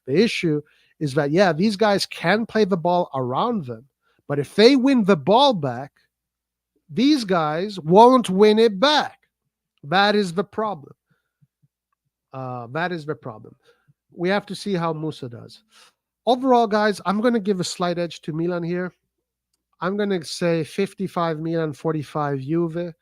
The issue is that, yeah, these guys can play the ball around them, but if they win the ball back, these guys won't win it back. That is the problem. That is the problem. We have to see how Musa does. Overall, guys, I'm going to give a slight edge to Milan here. I'm going to say 55 Milan, 45 Juve.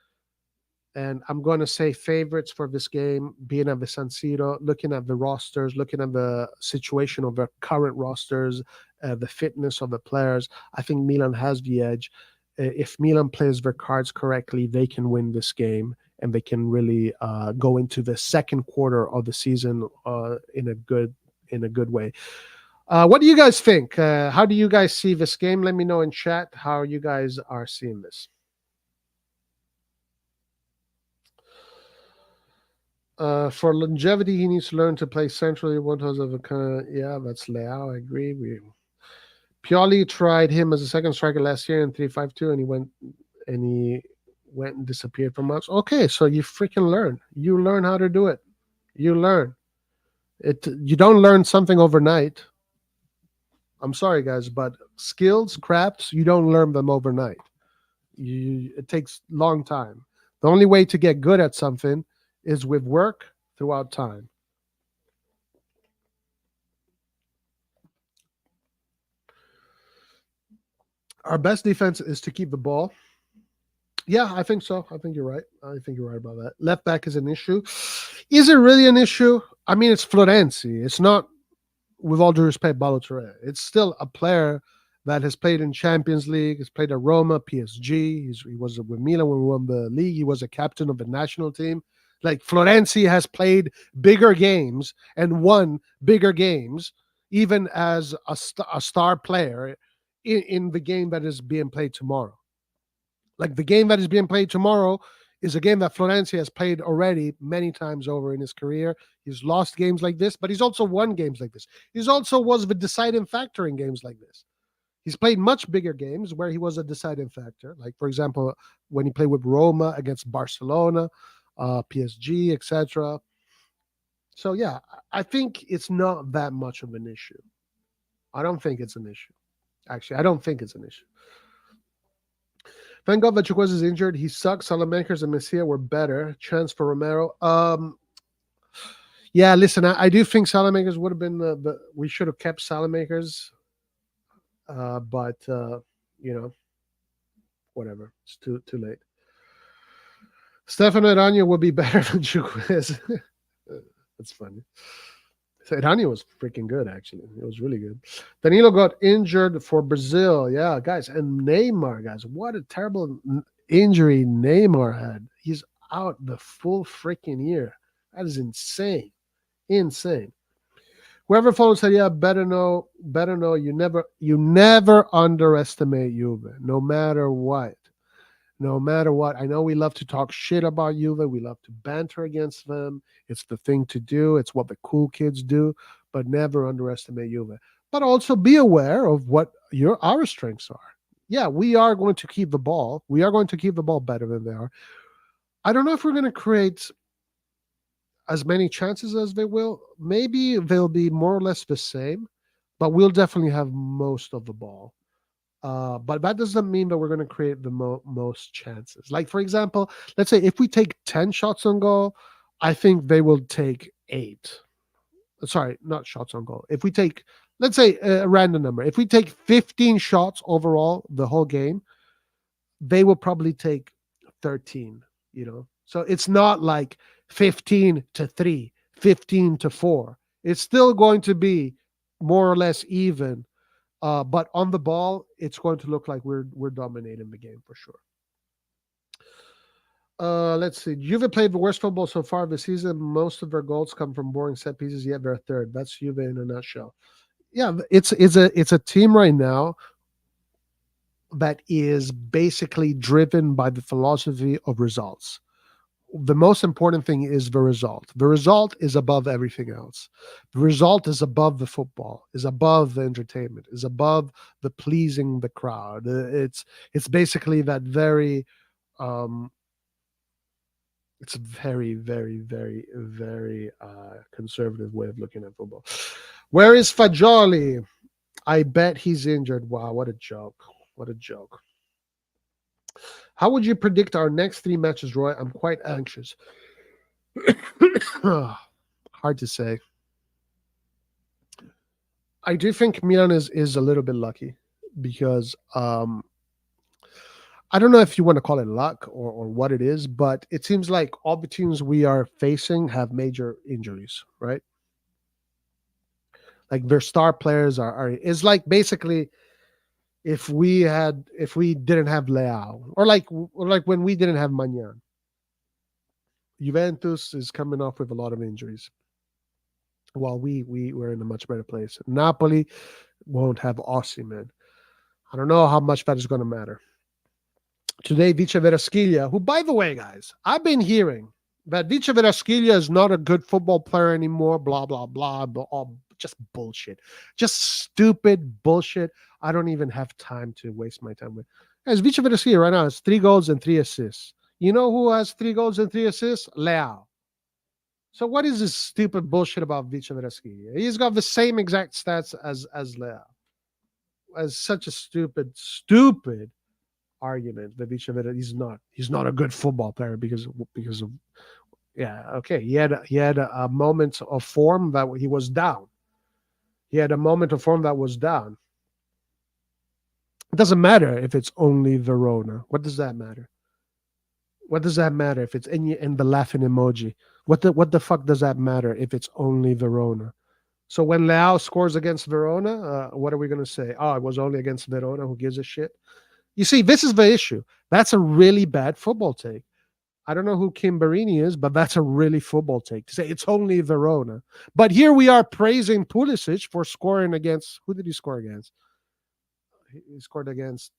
And I'm going to say favorites for this game, being at the San Siro, looking at the rosters, looking at the situation of the current rosters, the fitness of the players. I think Milan has the edge. If Milan plays their cards correctly, they can win this game, and they can really go into the second quarter of the season in a good way. What do you guys think? How do you guys see this game? Let me know in chat how you guys are seeing this. For longevity, he needs to learn to play centrally. One of a kind of, yeah, that's Leao. I agree. Pioli tried him as a second striker last year in 3-5-2, and he went and disappeared from us. Okay, so you freaking learn. You learn how to do it. You learn it. You don't learn something overnight. I'm sorry, guys, but skills, crafts, you don't learn them overnight. It takes long time. The only way to get good at something is with work throughout time. Our best defense is to keep the ball. Yeah, I think so. I think you're right. I think you're right about that. Left back is an issue. Is it really an issue? I mean, it's Florenzi. It's not, with all due respect, Balotelli. It's still a player that has played in Champions League, has played at Roma, PSG. He was with Milan when we won the league. He was a captain of the national team. Like Florenzi has played bigger games and won bigger games, even as a star player in the game that is being played tomorrow. Like the game that is being played tomorrow is a game that Florenzi has played already many times over in his career. He's lost games like this, but he's also won games like this. He's also was the deciding factor in games like this. He's played much bigger games where he was a deciding factor. Like, for example, when he played with Roma against Barcelona, PSG, etc. So, yeah, I think it's not that much of an issue. I don't think it's an issue. Actually, I don't think it's an issue. Thank God that Chukwueze is injured. He sucks. Salamakers and Messia were better. Chance for Romero. Yeah, listen, I do think Salamakers would have been we should have kept Salamakers, but you know, whatever. It's too late. Stefano Aranya would be better than Chukwueze. That's funny. So Aranya was freaking good, actually. It was really good. Danilo got injured for Brazil. Yeah, guys. And Neymar, guys. What a terrible injury Neymar had. He's out the full freaking year. That is insane. Insane. Whoever follows Serie A better know you never underestimate Juve, no matter what. No matter what. I know we love to talk shit about Juve. We love to banter against them. It's the thing to do. It's what the cool kids do. But never underestimate Juve. But also be aware of what our strengths are. Yeah, we are going to keep the ball. We are going to keep the ball better than they are. I don't know if we're going to create as many chances as they will. Maybe they'll be more or less the same, but we'll definitely have most of the ball. But that doesn't mean that we're going to create the most chances. Like, for example, let's say if we take 10 shots on goal, I think they will take 8. Sorry, not shots on goal. If we take, let's say a random number, if we take 15 shots overall the whole game, they will probably take 13, So it's not like 15-3, 15-4. It's still going to be more or less even. But on the ball, it's going to look like we're dominating the game for sure. Let's see. Juve played the worst football so far this season. Most of their goals come from boring set pieces, yet they're third. That's Juve in a nutshell. Yeah, it's a team right now that is basically driven by the philosophy of results. The most important thing is the result. The result is above everything else. The result is above the football, is above the entertainment, is above the pleasing the crowd. It's basically that very it's a very, very, very, very conservative way of looking at football. Where is Fagioli? I bet he's injured. Wow, what a joke. What a joke. How would you predict our next 3 matches, Roy? I'm quite anxious. Hard to say. I do think Milan is a little bit lucky because I don't know if you want to call it luck or what it is, but it seems like all the teams we are facing have major injuries, right? Like their star players are it's like basically if we didn't have Leao or like when we didn't have Magnan. Juventus is coming off with a lot of injuries. While we were in a much better place. Napoli won't have Osimhen. I don't know how much that is going to matter. Today, Vice Verasquilla, who, by the way, guys, I've been hearing that Vice Verasquilla is not a good football player anymore, blah, blah, blah, all just bullshit. Just stupid bullshit. I don't even have time to waste my time with. As Vice Verasquilla right now has 3 goals and 3 assists. You know who has 3 goals and 3 assists? Leao. So what is this stupid bullshit about Vice Verasquilla? He's got the same exact stats as Leao. as such a stupid argument that he's not a good football player because of yeah, okay, he had a moment of form that he was down. He had a moment of form that was down. It doesn't matter if it's only Verona. What does that matter? What does that matter if it's in the laughing emoji? What the fuck does that matter if it's only Verona? So when Leao scores against Verona, what are we going to say? Oh, it was only against Verona. Who gives a shit? You see, this is the issue. That's a really bad football take. I don't know who Kim Barini is, but that's a really football take to say it's only Verona. But here we are praising Pulisic for scoring against, who did he score against? He scored against,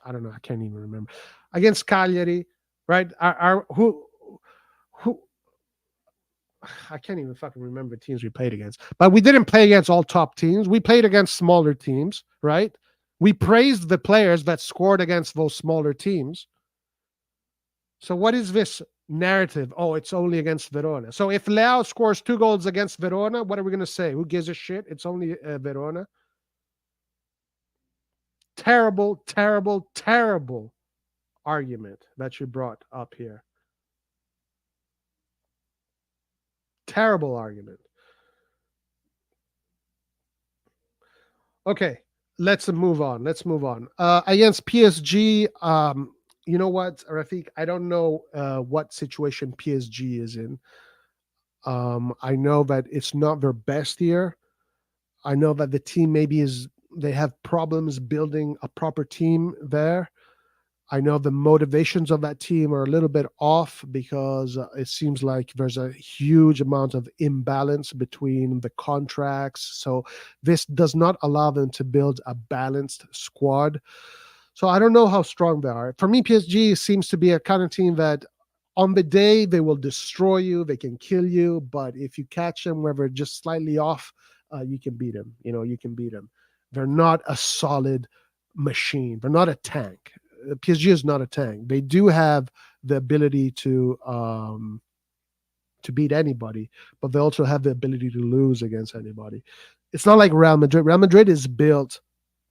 I don't know, I can't even remember. Against Cagliari, right? Who I can't even fucking remember teams we played against. But we didn't play against all top teams. We played against smaller teams, right? We praised the players that scored against those smaller teams. So what is this narrative? Oh, it's only against Verona. So if Leao scores 2 goals against Verona, what are we going to say? Who gives a shit? It's only Verona. Terrible, terrible, terrible argument that you brought up here. Terrible argument. Okay, let's move on. Against PSG, you know what, Rafiq? I don't know what situation PSG is in. I know that it's not their best year. I know that the team they have problems building a proper team there. I know the motivations of that team are a little bit off because it seems like there's a huge amount of imbalance between the contracts. So this does not allow them to build a balanced squad. So I don't know how strong they are. For me, PSG seems to be a kind of team that on the day they will destroy you, they can kill you, but if you catch them where they're just slightly off, you can beat them. You can beat them. They're not a solid machine. They're not a tank. PSG is not a tank. They do have the ability to beat anybody, but they also have the ability to lose against anybody. It's not like Real Madrid. Real Madrid is built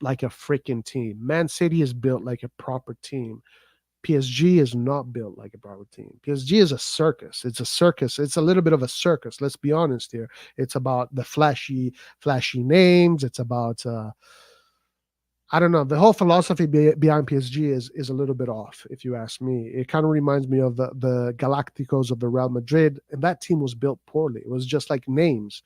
like a freaking team. Man City is built like a proper team. PSG is not built like a proper team. PSG is a circus. It's a circus. It's a little bit of a circus. Let's be honest here. It's about the flashy names. It's about I don't know. The whole philosophy behind PSG is a little bit off, if you ask me. It kind of reminds me of the Galacticos of the Real Madrid, and that team was built poorly. It was just like names.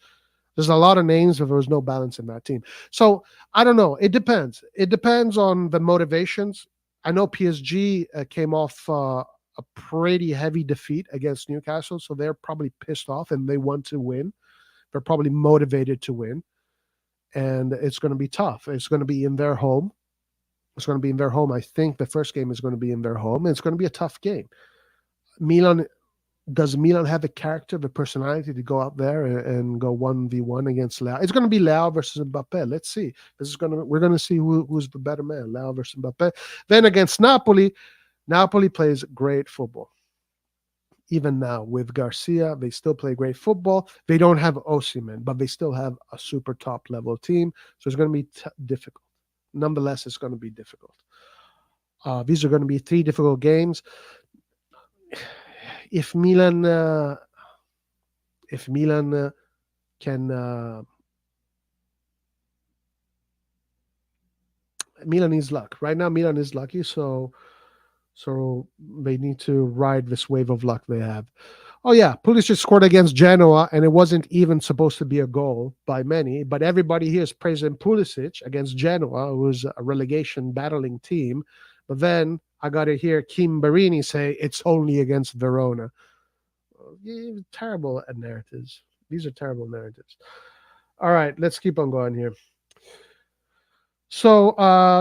There's a lot of names, but there was no balance in that team. So I don't know. It depends. It depends on the motivations. I know PSG came off a pretty heavy defeat against Newcastle, so they're probably pissed off and they want to win. They're probably motivated to win. And it's going to be tough. It's going to be in their home. I think the first game is going to be in their home. And it's going to be a tough game. Does Milan have the character, the personality to go out there and go 1v1 against Leao? It's going to be Leao versus Mbappe. Let's see. We're going to see who's the better man, Leao versus Mbappe. Then against Napoli plays great football. Even now with Garcia, they still play great football. They don't have Osimhen, but they still have a super top level team. So it's going to be difficult. Nonetheless, it's going to be difficult. These are going to be 3 difficult games. If Milan can, Milan needs luck. Right now, Milan is lucky, so they need to ride this wave of luck they have. Oh yeah, Pulisic scored against Genoa, and it wasn't even supposed to be a goal by many, but everybody here is praising Pulisic against Genoa, who's a relegation battling team. But then I got to hear Kim Barini say it's only against Verona. Terrible narratives. These are terrible narratives. All right, let's keep on going here. So,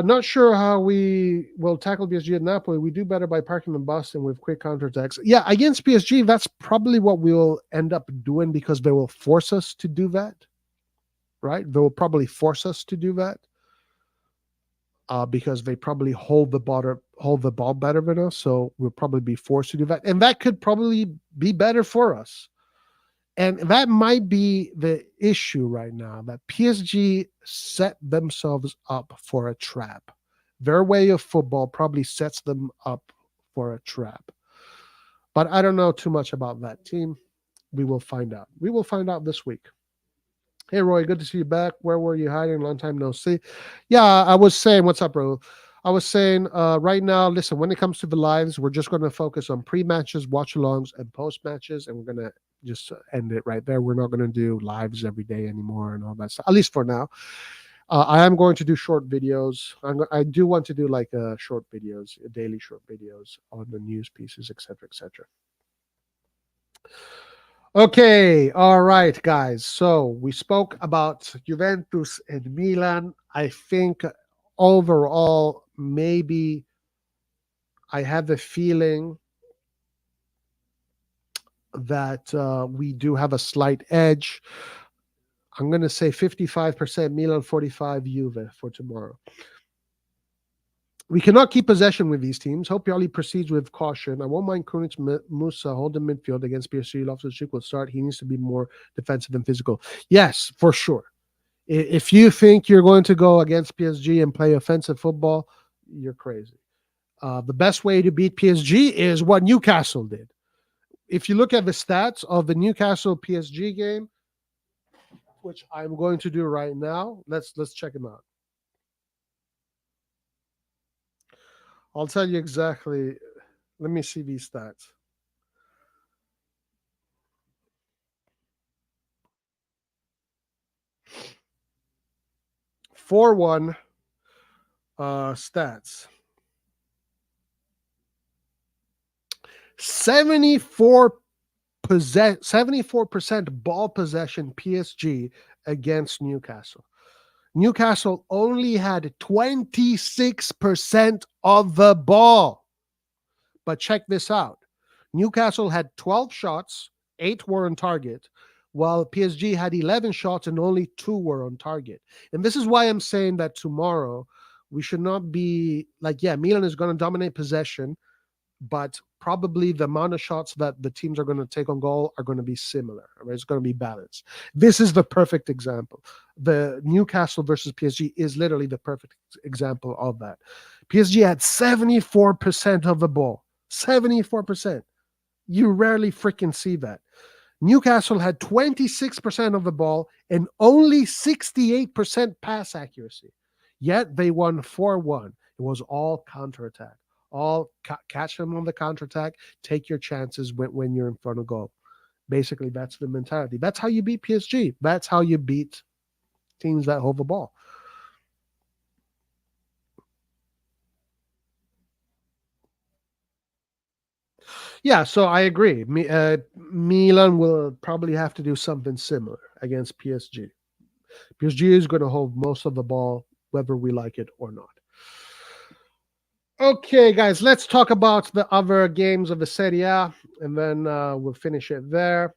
not sure how we will tackle PSG at Napoli. We do better by parking the bus and with quick counterattacks. Yeah, against PSG, that's probably what we'll end up doing because they will force us to do that, right? They will probably force us to do that because they probably hold the ball better than us. So we'll probably be forced to do that, and that could probably be better for us. And that might be the issue right now, that PSG set themselves up for a trap. Their way of football probably sets them up for a trap. But I don't know too much about that team. We will find out. We will find out this week. Hey, Roy, good to see you back. Where were you hiding? Long time no see. Yeah, I was saying, what's up, bro? I was saying right now, listen, when it comes to the lives, we're just going to focus on pre matches, watch alongs, and post matches. And we're going to just end it right there. We're not going to do lives every day anymore and all that stuff, at least for now. I am going to do short videos. I do want to do like short videos, daily short videos on the news pieces, etc., etc. Okay, all right, guys. So we spoke about Juventus and Milan. I think overall, maybe I have a feeling that we do have a slight edge. I'm going to say 55% Milan, 45 Juve for tomorrow. We cannot keep possession with these teams. Hope Pioli proceeds with caution. I won't mind Krunic Musa holding midfield against PSG. Loftus-Cheek will start. He needs to be more defensive and physical. Yes, for sure. If you think you're going to go against PSG and play offensive football, you're crazy. The best way to beat PSG is what Newcastle did. If you look at the stats of the Newcastle PSG game, which I'm going to do right now, let's check them out. I'll tell you exactly. Let me see these stats. (4-1) stats. 74% ball possession PSG against Newcastle. Newcastle only had 26% of the ball. But check this out. Newcastle had 12 shots, 8 were on target, while PSG had 11 shots and only 2 were on target. And this is why I'm saying that tomorrow we should not be like, yeah, Milan is going to dominate possession, but probably the amount of shots that the teams are going to take on goal are going to be similar. Right? It's going to be balanced. This is the perfect example. The Newcastle versus PSG is literally the perfect example of that. PSG had 74% of the ball. 74%. You rarely freaking see that. Newcastle had 26% of the ball and only 68% pass accuracy. Yet they won 4-1. It was all counterattack. All catch them on the counterattack, take your chances when you're in front of goal. Basically, that's the mentality. That's how you beat PSG. That's how you beat teams that hold the ball. Yeah, so I agree. Milan will probably have to do something similar against PSG. PSG is going to hold most of the ball, whether we like it or not. Okay, guys, let's talk about the other games of the Serie A, and then we'll finish it there.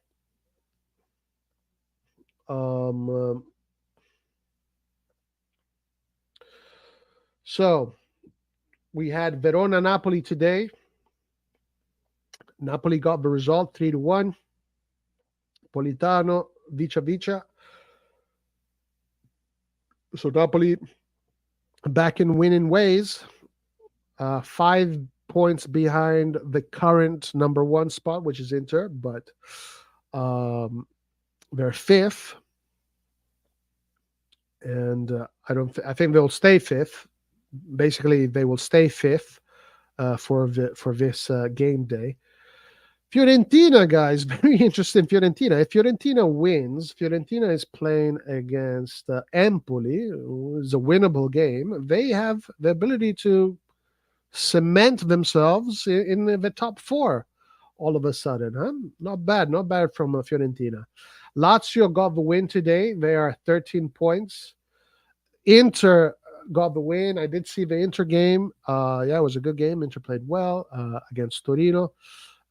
So we had Verona Napoli today. Napoli got the result 3-1. Politano, Vicia. So Napoli back in winning ways. 5 points behind the current number 1 spot, which is Inter, but they're 5th, and I think they'll stay 5th. Basically, they will stay 5th for this game day. Fiorentina, guys, very interesting. Fiorentina. If Fiorentina wins, Fiorentina is playing against Empoli. It's a winnable game. They have the ability to cement themselves in the top 4 all of a sudden. Huh? Not bad from Fiorentina. Lazio got the win today. They are 13 points. Inter got the win. I did see the Inter game. Yeah, it was a good game. Inter played well against Torino.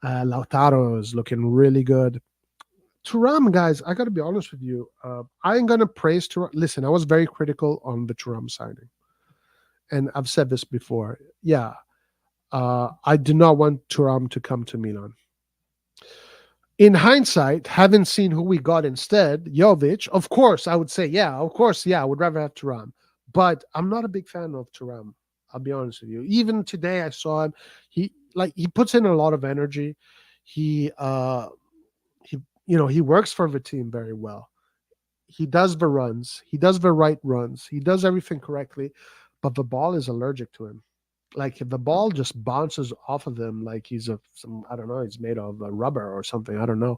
Lautaro is looking really good. Thuram, guys, I got to be honest with you. I ain't going to praise Thuram. Listen, I was very critical on the Thuram signing. And I've said this before. Yeah, I do not want Thuram to come to Milan. In hindsight, having seen who we got instead, Jovic, of course, I would say, yeah, of course, yeah, I would rather have Thuram. But I'm not a big fan of Thuram. I'll be honest with you. Even today, I saw him. He puts in a lot of energy. He he he works for the team very well. He does the runs. He does the right runs. He does everything correctly, but the ball is allergic to him. Like the ball just bounces off of him like he's some, I don't know, he's made of rubber or something. I don't know.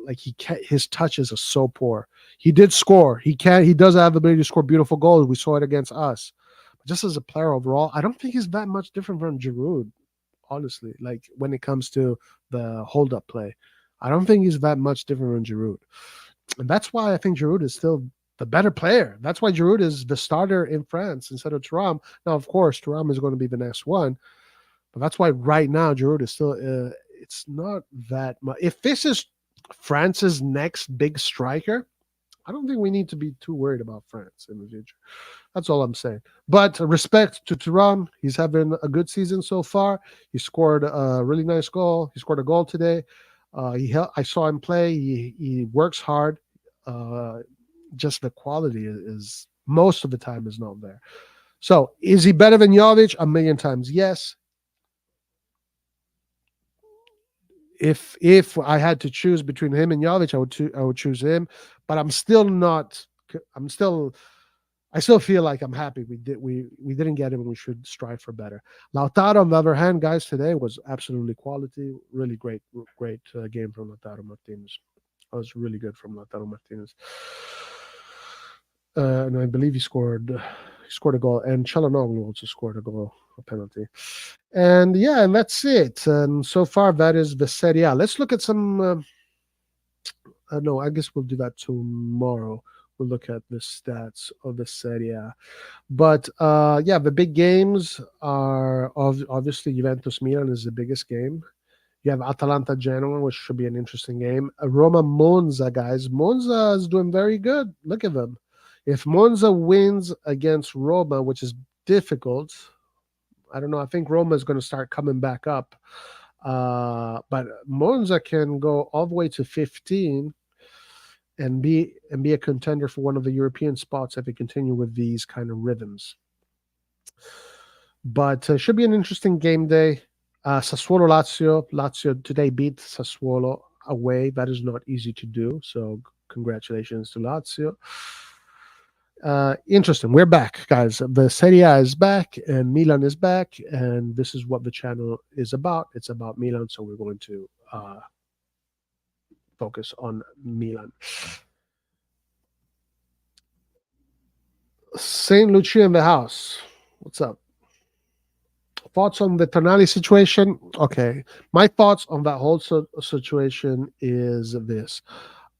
Like his touches are so poor. He did score. He does have the ability to score beautiful goals. We saw it against us. But just as a player overall, I don't think he's that much different from Giroud, honestly. Like when it comes to the hold up play, I don't think he's that much different from Giroud. And that's why I think Giroud is still the better player. That's why Giroud is the starter in France instead of Thuram. Now, of course, Thuram is going to be the next one, but that's why right now Giroud is still. It's not that much. If this is France's next big striker, I don't think we need to be too worried about France in the future. That's all I'm saying. But respect to Thuram. He's having a good season so far. He scored a really nice goal. He scored a goal today. I saw him play. He works hard. Uh, just the quality is most of the time is not there. So is he better than Jovic? A million times yes. If I had to choose between him and Jovic, I would choose him. But I'm still not. I'm still. I still feel like I'm happy we didn't get him. And we should strive for better. Lautaro, on the other hand, guys, today was absolutely quality. Really great game from Lautaro Martinez. It was really good from Lautaro Martinez. And I believe he scored a goal, and Çalhanoğlu also scored a goal, a penalty. And yeah, and that's it. And so far, that is the Serie A. Let's look at some. No, I guess we'll do that tomorrow. We'll look at the stats of the Serie A. But yeah, the big games are obviously Juventus Milan is the biggest game. You have Atalanta Genoa, which should be an interesting game. Roma Monza, guys. Monza is doing very good. Look at them. If Monza wins against Roma, which is difficult, I don't know. I think Roma is going to start coming back up. But Monza can go all the way to 15 and be a contender for one of the European spots if they continue with these kind of rhythms. But should be an interesting game day. Sassuolo Lazio today beat Sassuolo away. That is not easy to do. So congratulations to Lazio. Interesting. We're back, guys. The Serie A is back and Milan is back, and this is what the channel is about. It's about Milan, so we're going to focus on Milan. Saint Lucia in the house. What's up? Thoughts on the Tonali situation? Okay, my thoughts on that whole situation is this: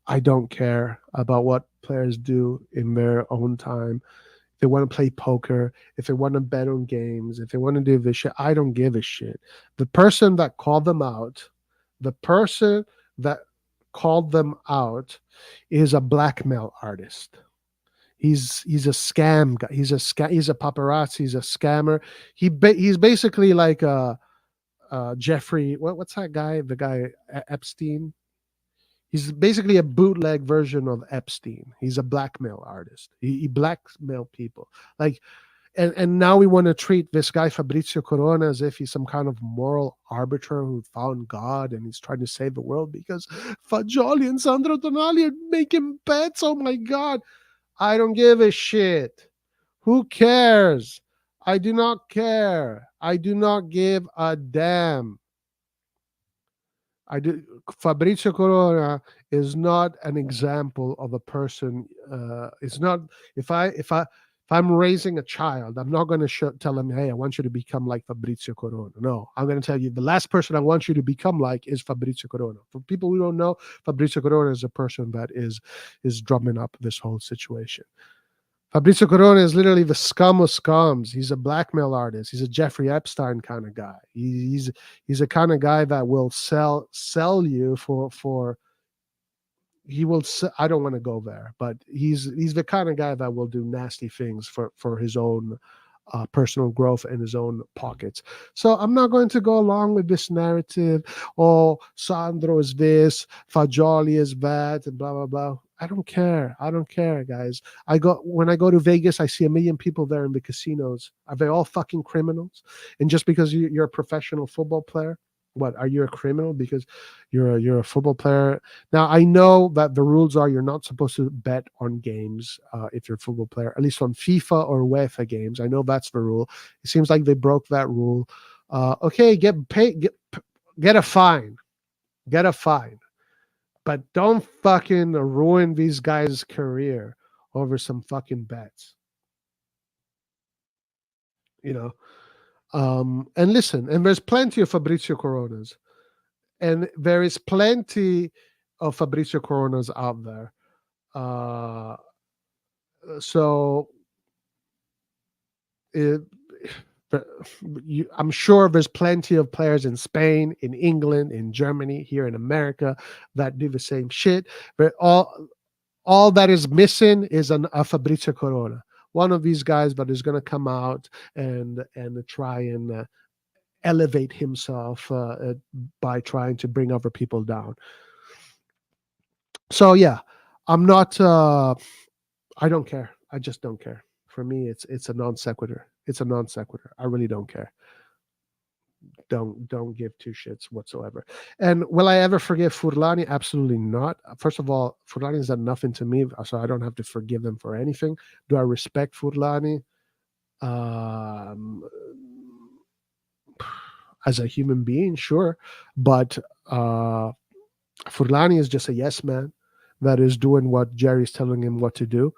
I don't care about what players do in their own time. If they want to play poker, if they want to bet on games, if they want to do this shit, I don't give a shit. The person that called them out, is a blackmail artist. He's a scam guy. He's a paparazzi. He's a scammer. He's basically like a Jeffrey. What's that guy? The guy Epstein. He's basically a bootleg version of Epstein. He's a blackmail artist. He blackmail people. Like, and now we want to treat this guy Fabrizio Corona as if he's some kind of moral arbiter who found God and he's trying to save the world because Fagioli and Sandro Tonali are making bets. Oh my God. I don't give a shit. Who cares? I do not care. I do not give a damn. Fabrizio Corona is not an example of a person. It's not if I'm raising a child, I'm not going to tell him, hey, I want you to become like Fabrizio Corona. No, I'm going to tell you the last person I want you to become like is Fabrizio Corona. For people who don't know, Fabrizio Corona is a person that is drumming up this whole situation. Fabrizio Corona is literally the scum of scums. He's a blackmail artist. He's a Jeffrey Epstein kind of guy. He's a kind of guy that will sell you for. He will. I don't want to go there, but he's the kind of guy that will do nasty things for his own personal growth in his own pockets. So I'm not going to go along with this narrative. Oh, Sandro is this, Fagioli is that, and blah blah blah. I don't care. I don't care, guys. When I go to Vegas, I see a million people there in the casinos. Are they all fucking criminals? And just because you're a professional football player, what are you a criminal because you're a football player? Now I know that the rules are you're not supposed to bet on games if you're a football player, at least on FIFA or UEFA games. I know that's the rule. It seems like they broke that rule. Okay, get paid, get a fine, get a fine, but don't fucking ruin these guys' career over some fucking bets. You know. And listen, and there's plenty of Fabrizio Coronas, and there is plenty of Fabrizio Coronas out there. Uh, so it, I'm sure there's plenty of players in Spain, in England, in Germany, here in America that do the same shit. But all that is missing is a Fabrizio Corona, one of these guys that is going to come out and try and elevate himself by trying to bring other people down. So yeah, I'm not. I don't care. I just don't care. For me, it's a non sequitur. It's a non sequitur. I really don't care. Don't give two shits whatsoever. And will I ever forgive Furlani? Absolutely not. First of all, Furlani has done nothing to me, so I don't have to forgive him for anything. Do I respect Furlani? As a human being, sure, but Furlani is just a yes man that is doing what Jerry's telling him what to do.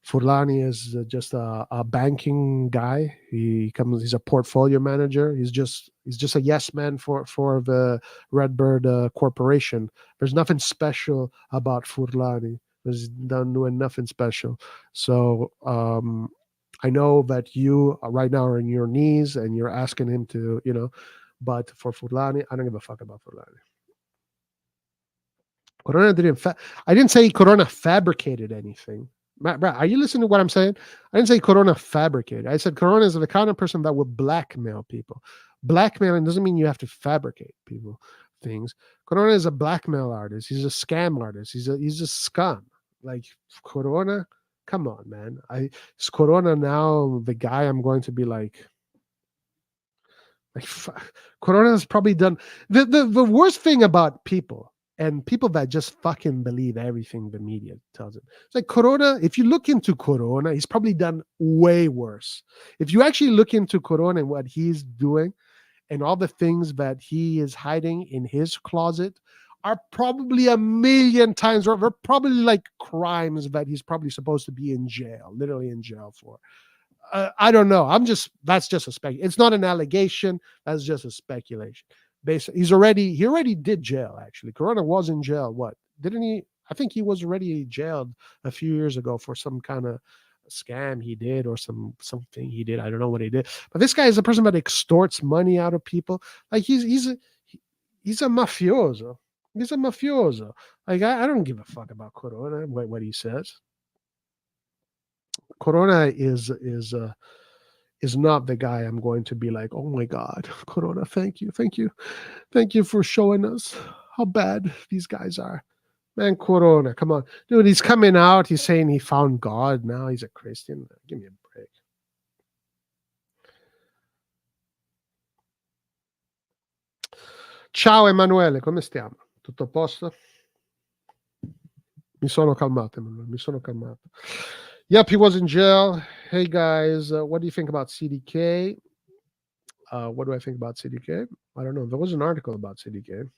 Furlani is just a banking guy. He's a portfolio manager. He's just a yes man for the Redbird Corporation. There's nothing special about Furlani. He's done doing nothing special. So I know that you right now are on your knees and you're asking him to, but for Furlani, I don't give a fuck about Furlani. Corona I didn't say Corona fabricated anything. Bro, are you listening to what I'm saying? I didn't say Corona fabricated. I said Corona is the kind of person that would blackmail people. Blackmailing doesn't mean you have to fabricate things. Corona is a blackmail artist. He's a scam artist. He's a scum. Like Corona, come on, man. Is Corona now the guy I'm going to be like Corona has probably done the worst thing about people. And people that just fucking believe everything the media tells them. It's like Corona, if you look into Corona, he's probably done way worse. If you actually look into Corona and what he's doing and all the things that he is hiding in his closet are probably a million times, or they're probably like crimes that he's probably supposed to be in jail, literally in jail for. I don't know. That's just a speculation. It's not an allegation. That's just a speculation. He already did jail, actually. Corona was in jail. What? Didn't he? I think he was already jailed a few years ago for some kind of scam he did or something he did. I don't know what he did. But this guy is a person that extorts money out of people. Like he's a mafioso. He's a mafioso. Like I don't give a fuck about Corona, what he says. Corona is not the guy I'm going to be like, oh my God, Corona, thank you for showing us how bad these guys are. Man, Corona, come on. Dude, he's coming out. He's saying he found God. Now he's a Christian. Give me a break. Ciao Emanuele, come stiamo? Tutto a posto? Mi sono calmato, Emanuele. Mi sono calmato. Yep, he was in jail. Hey guys, what do you think about CDK? What do I think about CDK? I don't know. There was an article about CDK.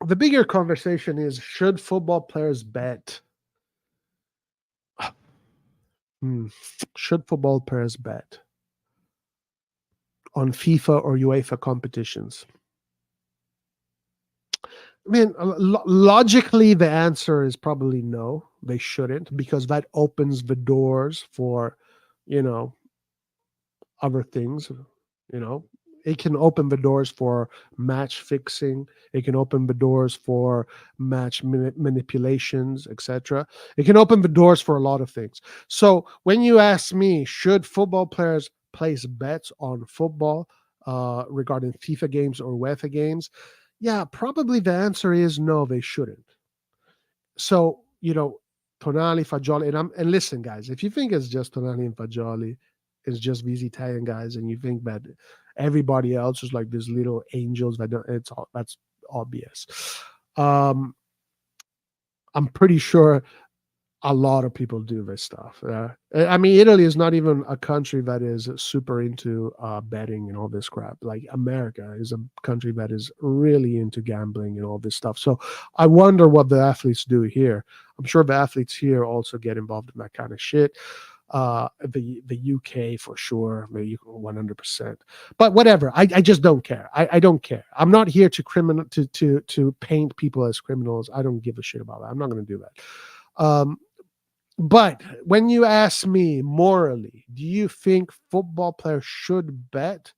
The bigger conversation is, should football players bet? Should football players bet on FIFA or UEFA competitions? I mean, logically, the answer is probably no. They shouldn't, because that opens the doors for, other things, you know. It can open the doors for match fixing. It can open the doors for match manipulations, etc. It can open the doors for a lot of things. So when you ask me, should football players place bets on football regarding FIFA games or UEFA games? Yeah, probably the answer is no, they shouldn't. So, Tonali, Fagioli, and listen, guys, if you think it's just Tonali and Fagioli, it's just these Italian guys, and you think that everybody else is like these little angels that don't, that's all BS. Um, I'm pretty sure a lot of people do this stuff. I mean, Italy is not even a country that is super into betting and all this crap. Like America is a country that is really into gambling and all this stuff. So I wonder what the athletes do here. I'm sure the athletes here also get involved in that kind of shit. The UK for sure, maybe 100%. But whatever, I just don't care. I don't care. I'm not here to paint people as criminals. I don't give a shit about that. I'm not going to do that. But when you ask me morally, do you think football players should bet?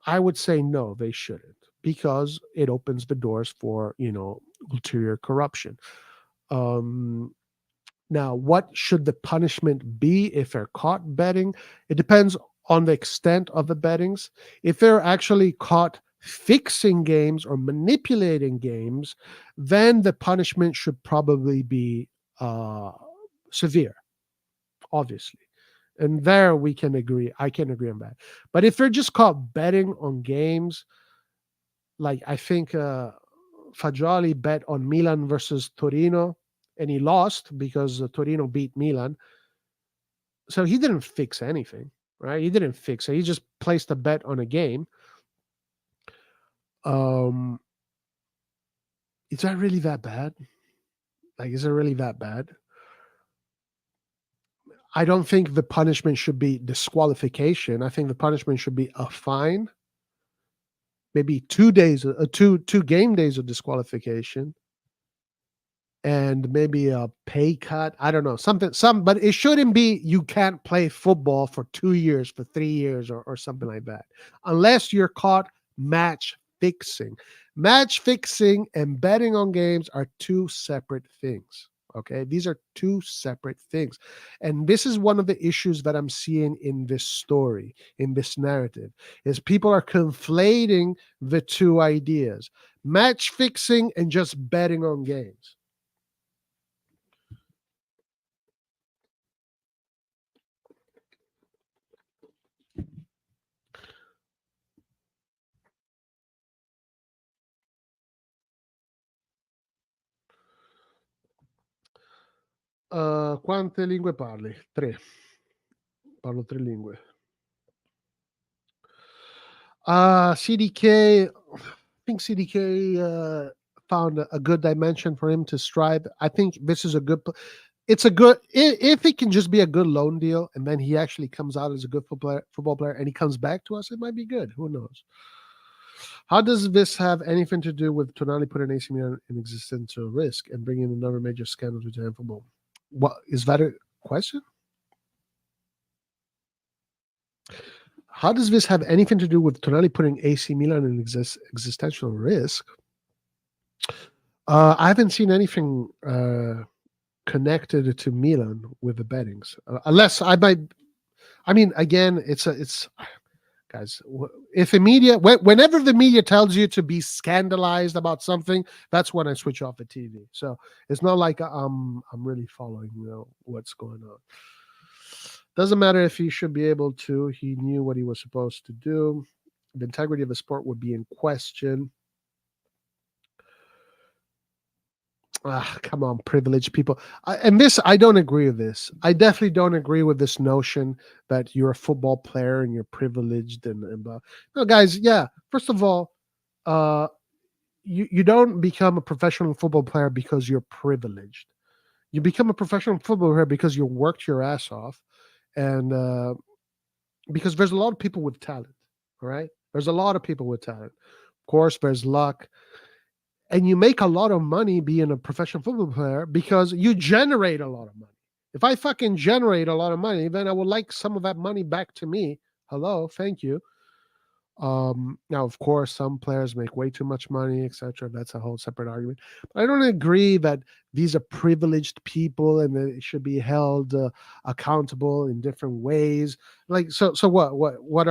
I would say no, they shouldn't, because it opens the doors for, ulterior corruption. Now, what should the punishment be if they're caught betting? It depends on the extent of the bettings. If they're actually caught fixing games or manipulating games, then the punishment should probably be severe, obviously. And there we can agree. I can agree on that. But if they're just caught betting on games, like I think Fagioli bet on Milan versus Torino, and he lost because Torino beat Milan. So he didn't fix anything, right? He didn't fix it. He just placed a bet on a game. Is that really that bad? Like, is it really that bad? I don't think the punishment should be disqualification. I think the punishment should be a fine, maybe 2 days, two game days of disqualification, and maybe a pay cut. I don't know, but it shouldn't be you can't play football for 2 years, for 3 years, or something like that, unless you're caught match fixing. Match fixing and betting on games are two separate things. Okay, these are two separate things. And this is one of the issues that I'm seeing in this story, in this narrative, is people are conflating the two ideas, match fixing and just betting on games. Quante lingue parli? 3. Parlo 3 lingue. CDK, I think CDK found a good dimension for him to strive. I think this is it's a good, if it can just be a good loan deal and then he actually comes out as a good football player and he comes back to us, it might be good. Who knows? How does this have anything to do with Tonali putting AC Milan in existential risk and bringing another major scandal to Italian football? What is that a question? How does this have anything to do with Tonali putting AC Milan in existential risk? I haven't seen anything connected to Milan with the bettings, unless I might. I mean, again, it's guys. If the media, whenever the media tells you to be scandalized about something, that's when I switch off the TV. So it's not like I'm really following, what's going on. Doesn't matter if he should be able to. He knew what he was supposed to do. The integrity of the sport would be in question. Come on, privileged people. I don't agree with this. I definitely don't agree with this notion that you're a football player and you're privileged and blah. No, guys, yeah. First of all, you don't become a professional football player because you're privileged. You become a professional football player because you worked your ass off, and because there's a lot of people with talent. All right, there's a lot of people with talent. Of course, there's luck. And you make a lot of money being a professional football player because you generate a lot of money. If I fucking generate a lot of money, then I would like some of that money back to me Hello, thank you. Now, of course, some players make way too much money, etc. That's a whole separate argument. But I don't agree that these are privileged people and they should be held accountable in different ways. Like, so what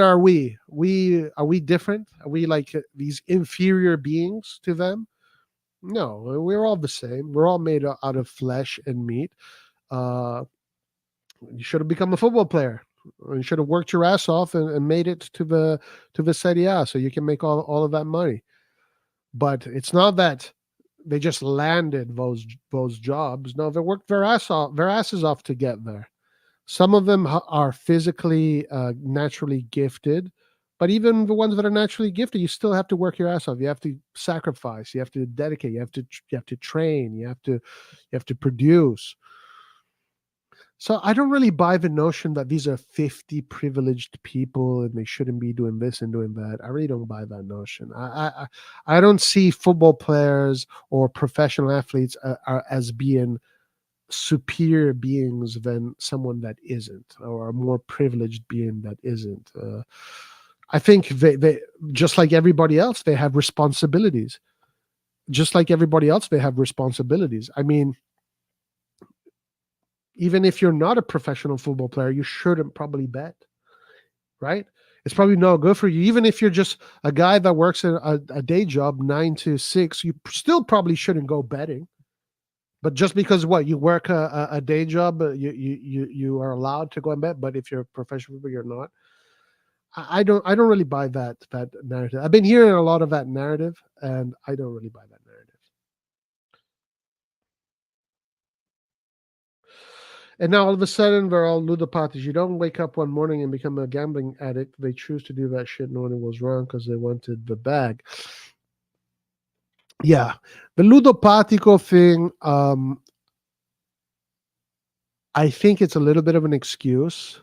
are we? We are we different? Are we like these inferior beings to them? No, we're all the same. We're all made out of flesh and meat. Uh, you should have become a football player. You should have worked your ass off and made it to the Serie A so you can make all of that money. But it's not that they just landed those jobs. No, they worked their asses off to get there. Some of them are physically naturally gifted, but even the ones that are naturally gifted, you still have to work your ass off. You have to sacrifice. You have to dedicate. You have to train. You have to produce. So I don't really buy the notion that these are 50 privileged people and they shouldn't be doing this and doing that. I really don't buy that notion. I don't see football players or professional athletes as being superior beings than someone that isn't, or a more privileged being that isn't. I think they just like everybody else, they have responsibilities. Just like everybody else, they have responsibilities. I mean, even if you're not a professional football player, you shouldn't probably bet, right? It's probably no good for you. Even if you're just a guy that works a day job, 9 to 6, you still probably shouldn't go betting. But just because what you work a day job, you are allowed to go and bet. But if you're a professional, you're not. I don't really buy that narrative. I've been hearing a lot of that narrative, and I don't really buy that narrative. And now all of a sudden they're all ludopathies. You don't wake up one morning and become a gambling addict. They choose to do that shit knowing it was wrong because they wanted the bag. Yeah, the ludopatico thing. I think it's a little bit of an excuse,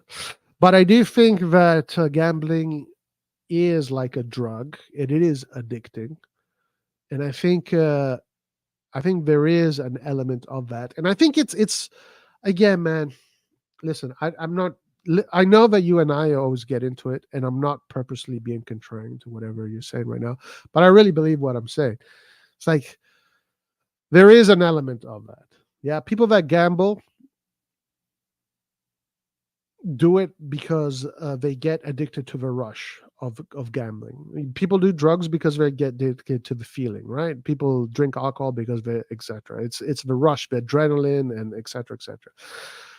but I do think that gambling is like a drug, and it is addicting. And I think there is an element of that, and I think it's again, man. Listen, I'm not. I know that you and I always get into it, and I'm not purposely being contrarian to whatever you're saying right now, but I really believe what I'm saying. It's like there is an element of that. Yeah, people that gamble do it because they get addicted to the rush of gambling. People do drugs because they get addicted to the feeling, right? People drink alcohol because they etc. It's the rush, the adrenaline, and etc. etc.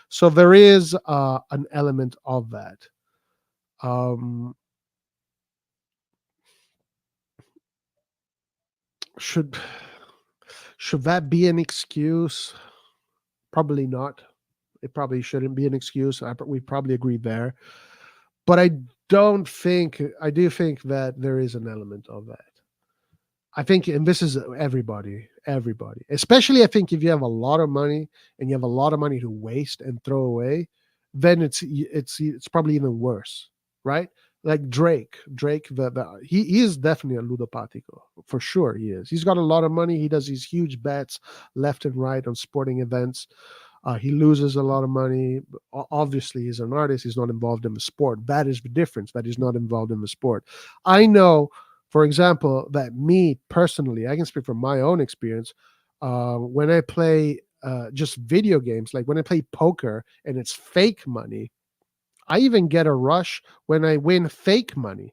So there is an element of that. Um, should should that be an excuse? Probably not. It probably shouldn't be an excuse. We probably agree there. But I do think that there is an element of that. I think, and this is everybody, especially I think if you have a lot of money and you have a lot of money to waste and throw away, then it's probably even worse, right? Like Drake, he is definitely a ludopatico for sure. He is. He's got a lot of money. He does these huge bets left and right on sporting events. He loses a lot of money. Obviously, he's an artist. He's not involved in the sport. That is the difference. That he's not involved in the sport. I know, for example, that me personally, I can speak from my own experience. When I play just video games, like when I play poker and it's fake money, I even get a rush when I win fake money.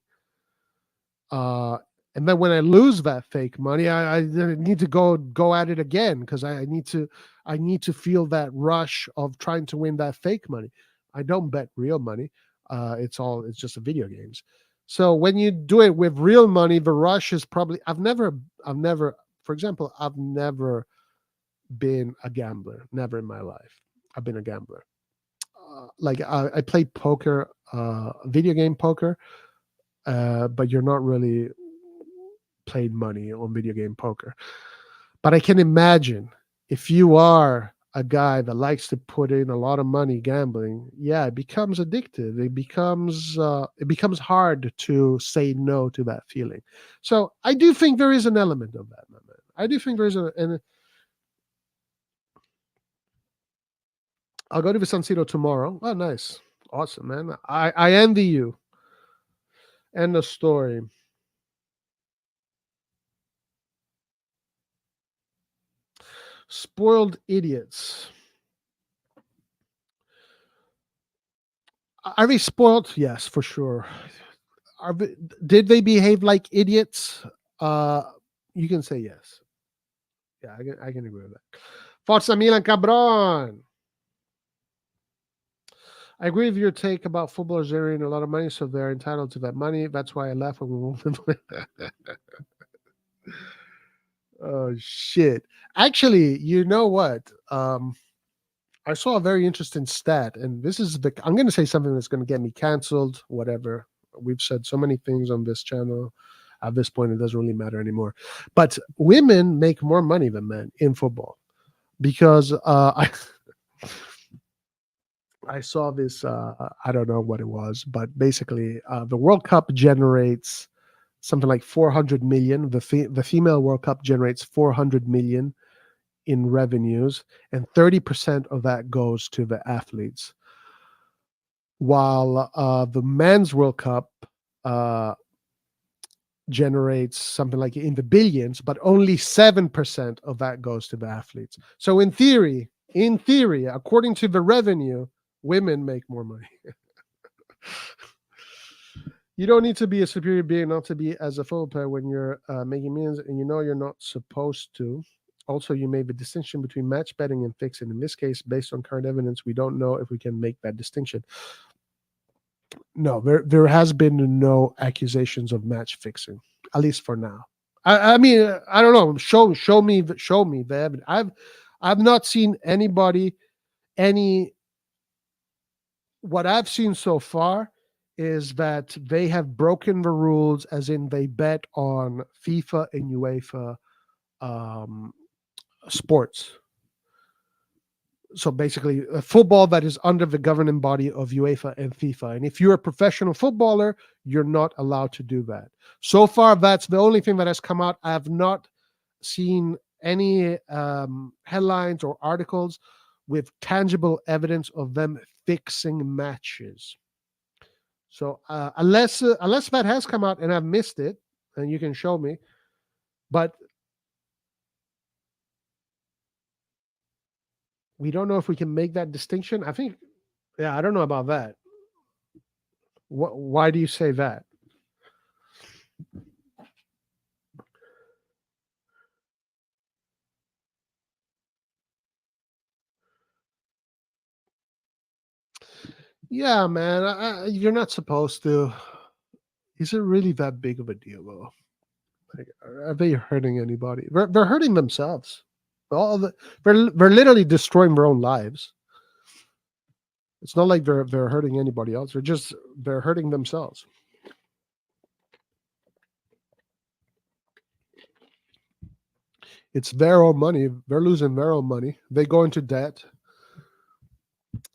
Uh, and then when I lose that fake money, I need to go at it again because I need to feel that rush of trying to win that fake money. I don't bet real money. It's just a video games. So when you do it with real money, the rush is probably I've never for example, I've never been a gambler. Never in my life. I've been a gambler. Like I played poker, video game poker, but you're not really played money on video game poker. But I can imagine if you are a guy that likes to put in a lot of money gambling, yeah, it becomes addictive. It becomes hard to say no to that feeling. So I do think there is an element of that, my man. I do think there is and I'll go to the San Siro tomorrow. Oh, nice. Awesome, man. I envy you. End of story. Spoiled idiots. Are they spoiled? Yes, for sure. Did they behave like idiots? Uh, you can say yes. Yeah, I can agree with that. Forza Milan, cabron. I agree with your take about footballers earning a lot of money, so they're entitled to that money. That's why I left when we won't play. Oh shit! Actually, you know what? I saw a very interesting stat, and this is the. I'm going to say something that's going to get me canceled. Whatever. We've said so many things on this channel. At this point, it doesn't really matter anymore. But women make more money than men in football because I saw this. I don't know what it was, but basically, the World Cup generates something like 400 million. The female World Cup generates 400 million in revenues, and 30% of that goes to the athletes. While the men's World Cup uh, generates something like in the billions, but only 7% of that goes to the athletes. So in theory, according to the revenue, women make more money. You don't need to be a superior being not to be as a football player when you're making millions and you know you're not supposed to. Also, you made the distinction between match betting and fixing. In this case, based on current evidence, we don't know if we can make that distinction. No, there has been no accusations of match fixing, at least for now. I mean, I don't know. Show me the evidence. I've not seen anybody any. What I've seen so far is that they have broken the rules, as in they bet on FIFA and UEFA um, sports. So basically, a football that is under the governing body of UEFA and FIFA. And if you're a professional footballer, you're not allowed to do that. So far, that's the only thing that has come out. I have not seen any headlines or articles with tangible evidence of them fixing matches. So unless that has come out and I've missed it, and you can show me, but we don't know if we can make that distinction. I think, yeah, I don't know about that. Why do you say that? Yeah, man, you're not supposed to. Is it really that big of a deal, though? Like, are they hurting anybody? They're hurting themselves. They're literally destroying their own lives. It's not like they're hurting anybody else. They're hurting themselves. It's their own money. They're losing their own money. They go into debt.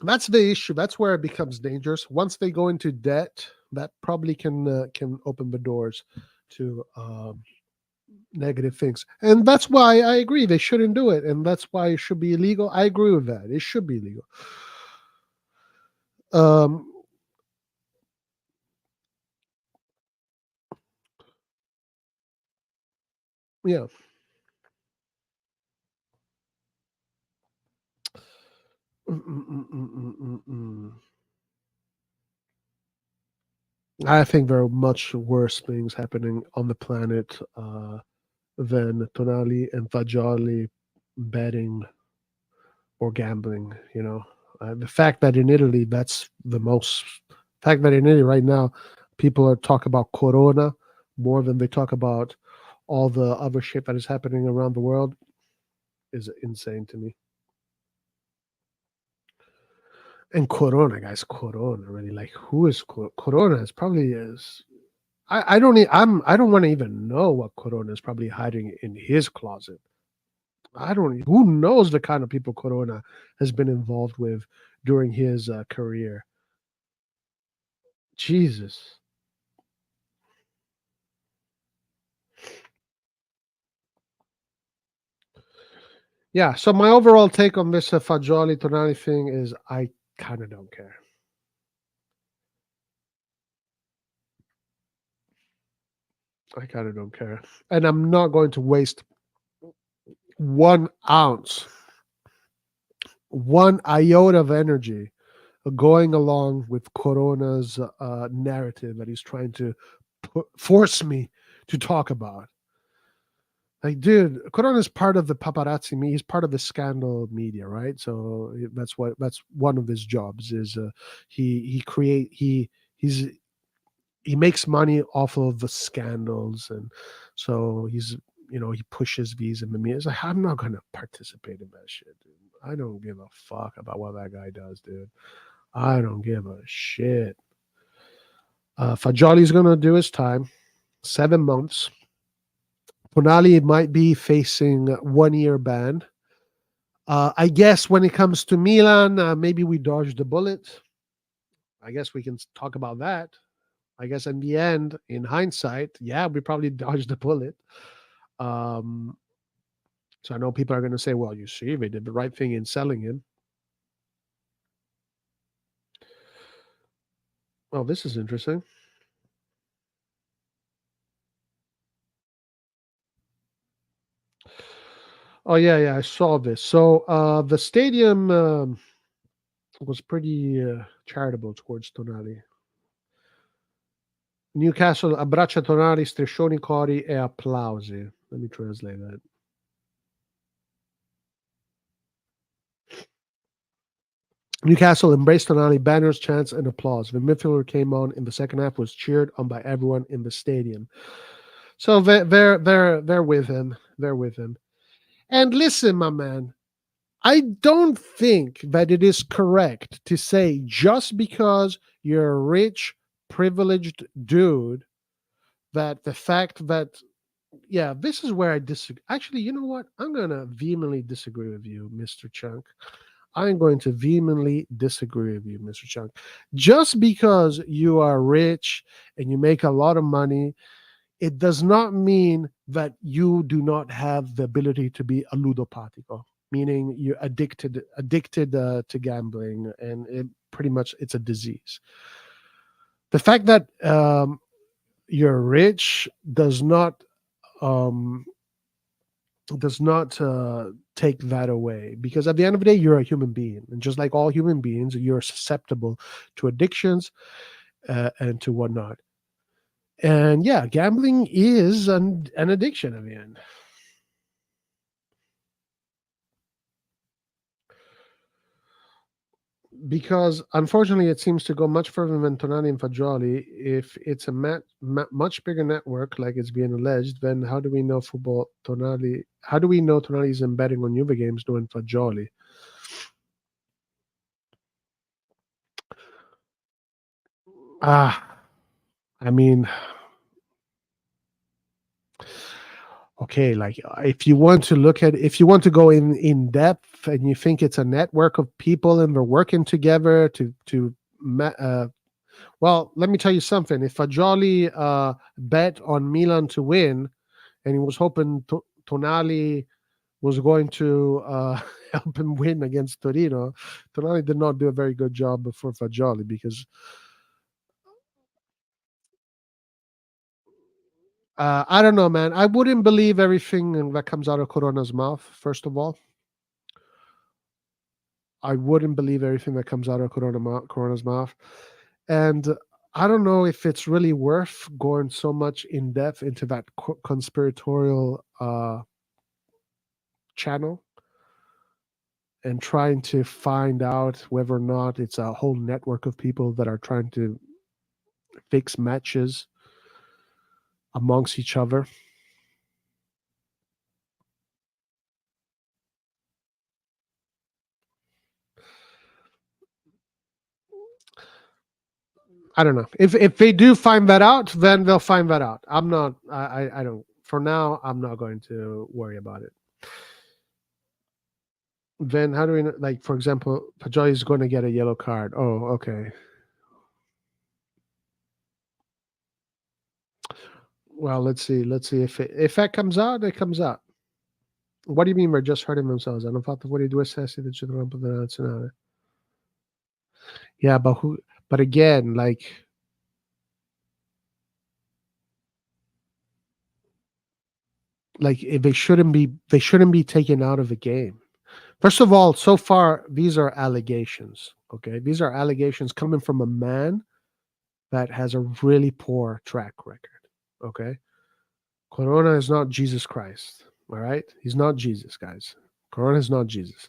That's the issue. That's where it becomes dangerous. Once they go into debt, that probably can open the doors to negative things. And that's why I agree they shouldn't do it. And that's why it should be illegal. I agree with that. It should be illegal. Um, yeah. Mm-mm-mm-mm-mm-mm. I think there are much worse things happening on the planet than Tonali and Fagioli betting or gambling. The fact that in Italy, that's the most fact that in Italy right now, people are talk about Corona more than they talk about all the other shit that is happening around the world is insane to me. And Corona, guys, Corona, really, like, who is Corona? Is probably is. I don't. I don't want to even know what Corona is probably hiding in his closet. I don't. Who knows the kind of people Corona has been involved with during his career? Jesus. Yeah. So my overall take on this Fagioli Tonali thing is I kind of don't care. I kind of don't care. And I'm not going to waste 1 ounce, 1 iota of energy going along with Corona's narrative that he's trying to force me to talk about. Like, dude, Corona is part of the paparazzi media. He's part of the scandal media, right? So that's one of his jobs. Is he create he's he makes money off of the scandals, and so he pushes these in the media. It's like, I'm not gonna participate in that shit, dude. I don't give a fuck about what that guy does, dude. I don't give a shit. Fajoli's gonna do his time, 7 months. Tonali might be facing 1 year ban. I guess when it comes to Milan, maybe we dodged the bullet. I guess we can talk about that. I guess in the end, in hindsight, yeah, we probably dodged the bullet. Um, so I know people are going to say, well, you see, they did the right thing in selling him. Oh, this is interesting. Oh, yeah, I saw this. So the stadium was pretty charitable towards Tonali. Newcastle abbraccia Tonali, striscioni, cori e applausi. Let me translate that. Newcastle embraced Tonali, banners, chants, and applause. The midfielder came on in the second half, was cheered on by everyone in the stadium. So they're with him. They're with him. And listen, my man, I don't think that it is correct to say just because you're a rich, privileged dude that the fact that this is where I disagree. Actually, you know what? I'm gonna vehemently disagree with you, Mr. Chunk. I'm going to vehemently disagree with you, Mr. Chunk. Just because you are rich and you make a lot of money, it does not mean that you do not have the ability to be a ludopatico, meaning you're addicted to gambling, and pretty much it's a disease. The fact that you're rich um, does not take that away, because at the end of the day you're a human being, and just like all human beings you're susceptible to addictions and to whatnot. And yeah, gambling is an addiction at the end. Because unfortunately it seems to go much further than Tonali and Fagioli. If it's a much bigger network like it's being alleged, then how do we know Tonali is embedding on Juve games doing Fagioli? Ah, I mean, okay, like if you want to go in depth and you think it's a network of people and they're working together well, let me tell you something. If Fagioli bet on Milan to win, and he was hoping Tonali was going to help him win against Torino, Tonali did not do a very good job for Fagioli, because I don't know, man. I wouldn't believe everything that comes out of Corona's mouth. First of all, I wouldn't believe everything that comes out of Corona's mouth, and I don't know if it's really worth going so much in depth into that conspiratorial channel and trying to find out whether or not it's a whole network of people that are trying to fix matches amongst each other. I don't know. If they do find that out, then they'll find that out. I'm not. I don't. For now, I'm not going to worry about it. Then how do we know, like, for example, Pajoy is going to get a yellow card? Oh, okay. Well, let's see. Let's see if that comes out. It comes out. What do you mean we're just hurting themselves? Hanno fatto fuori 2 sessi del centrocampo della nazionale. Yeah, but who? But again, like, Like they shouldn't be taken out of the game. First of all, so far these are allegations. Okay, these are allegations coming from a man that has a really poor track record. Okay, Corona is not Jesus Christ. All right, he's not Jesus, guys. Corona is not Jesus.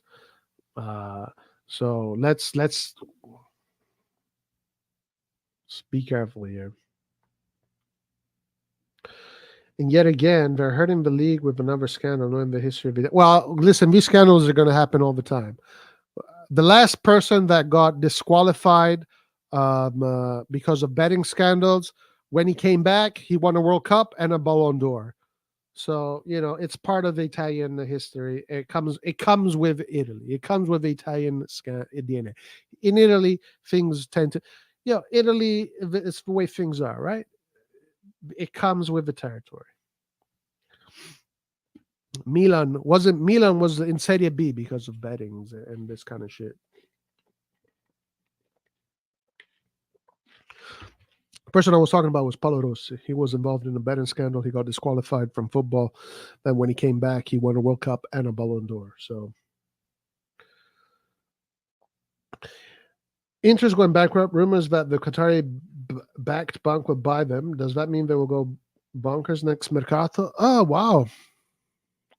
Uh, so let's be careful here. And yet again, they're hurting the league with another scandal, knowing the history of it. Well, listen, these scandals are going to happen all the time. The last person that got disqualified because of betting scandals, when he came back, he won a World Cup and a Ballon d'Or. So it's part of the Italian history. It comes with Italy. It comes with the Italian DNA. In Italy, things tend to, Italy. It's the way things are, right? It comes with the territory. Milan was in Serie B because of bettings and this kind of shit. The person I was talking about was Paolo Rossi. He was involved in a betting scandal. He got disqualified from football. Then when he came back, he won a World Cup and a Ballon d'Or. So Inter's going bankrupt. Rumors that the Qatari-backed bank will buy them. Does that mean they will go bonkers next mercato? Oh, wow.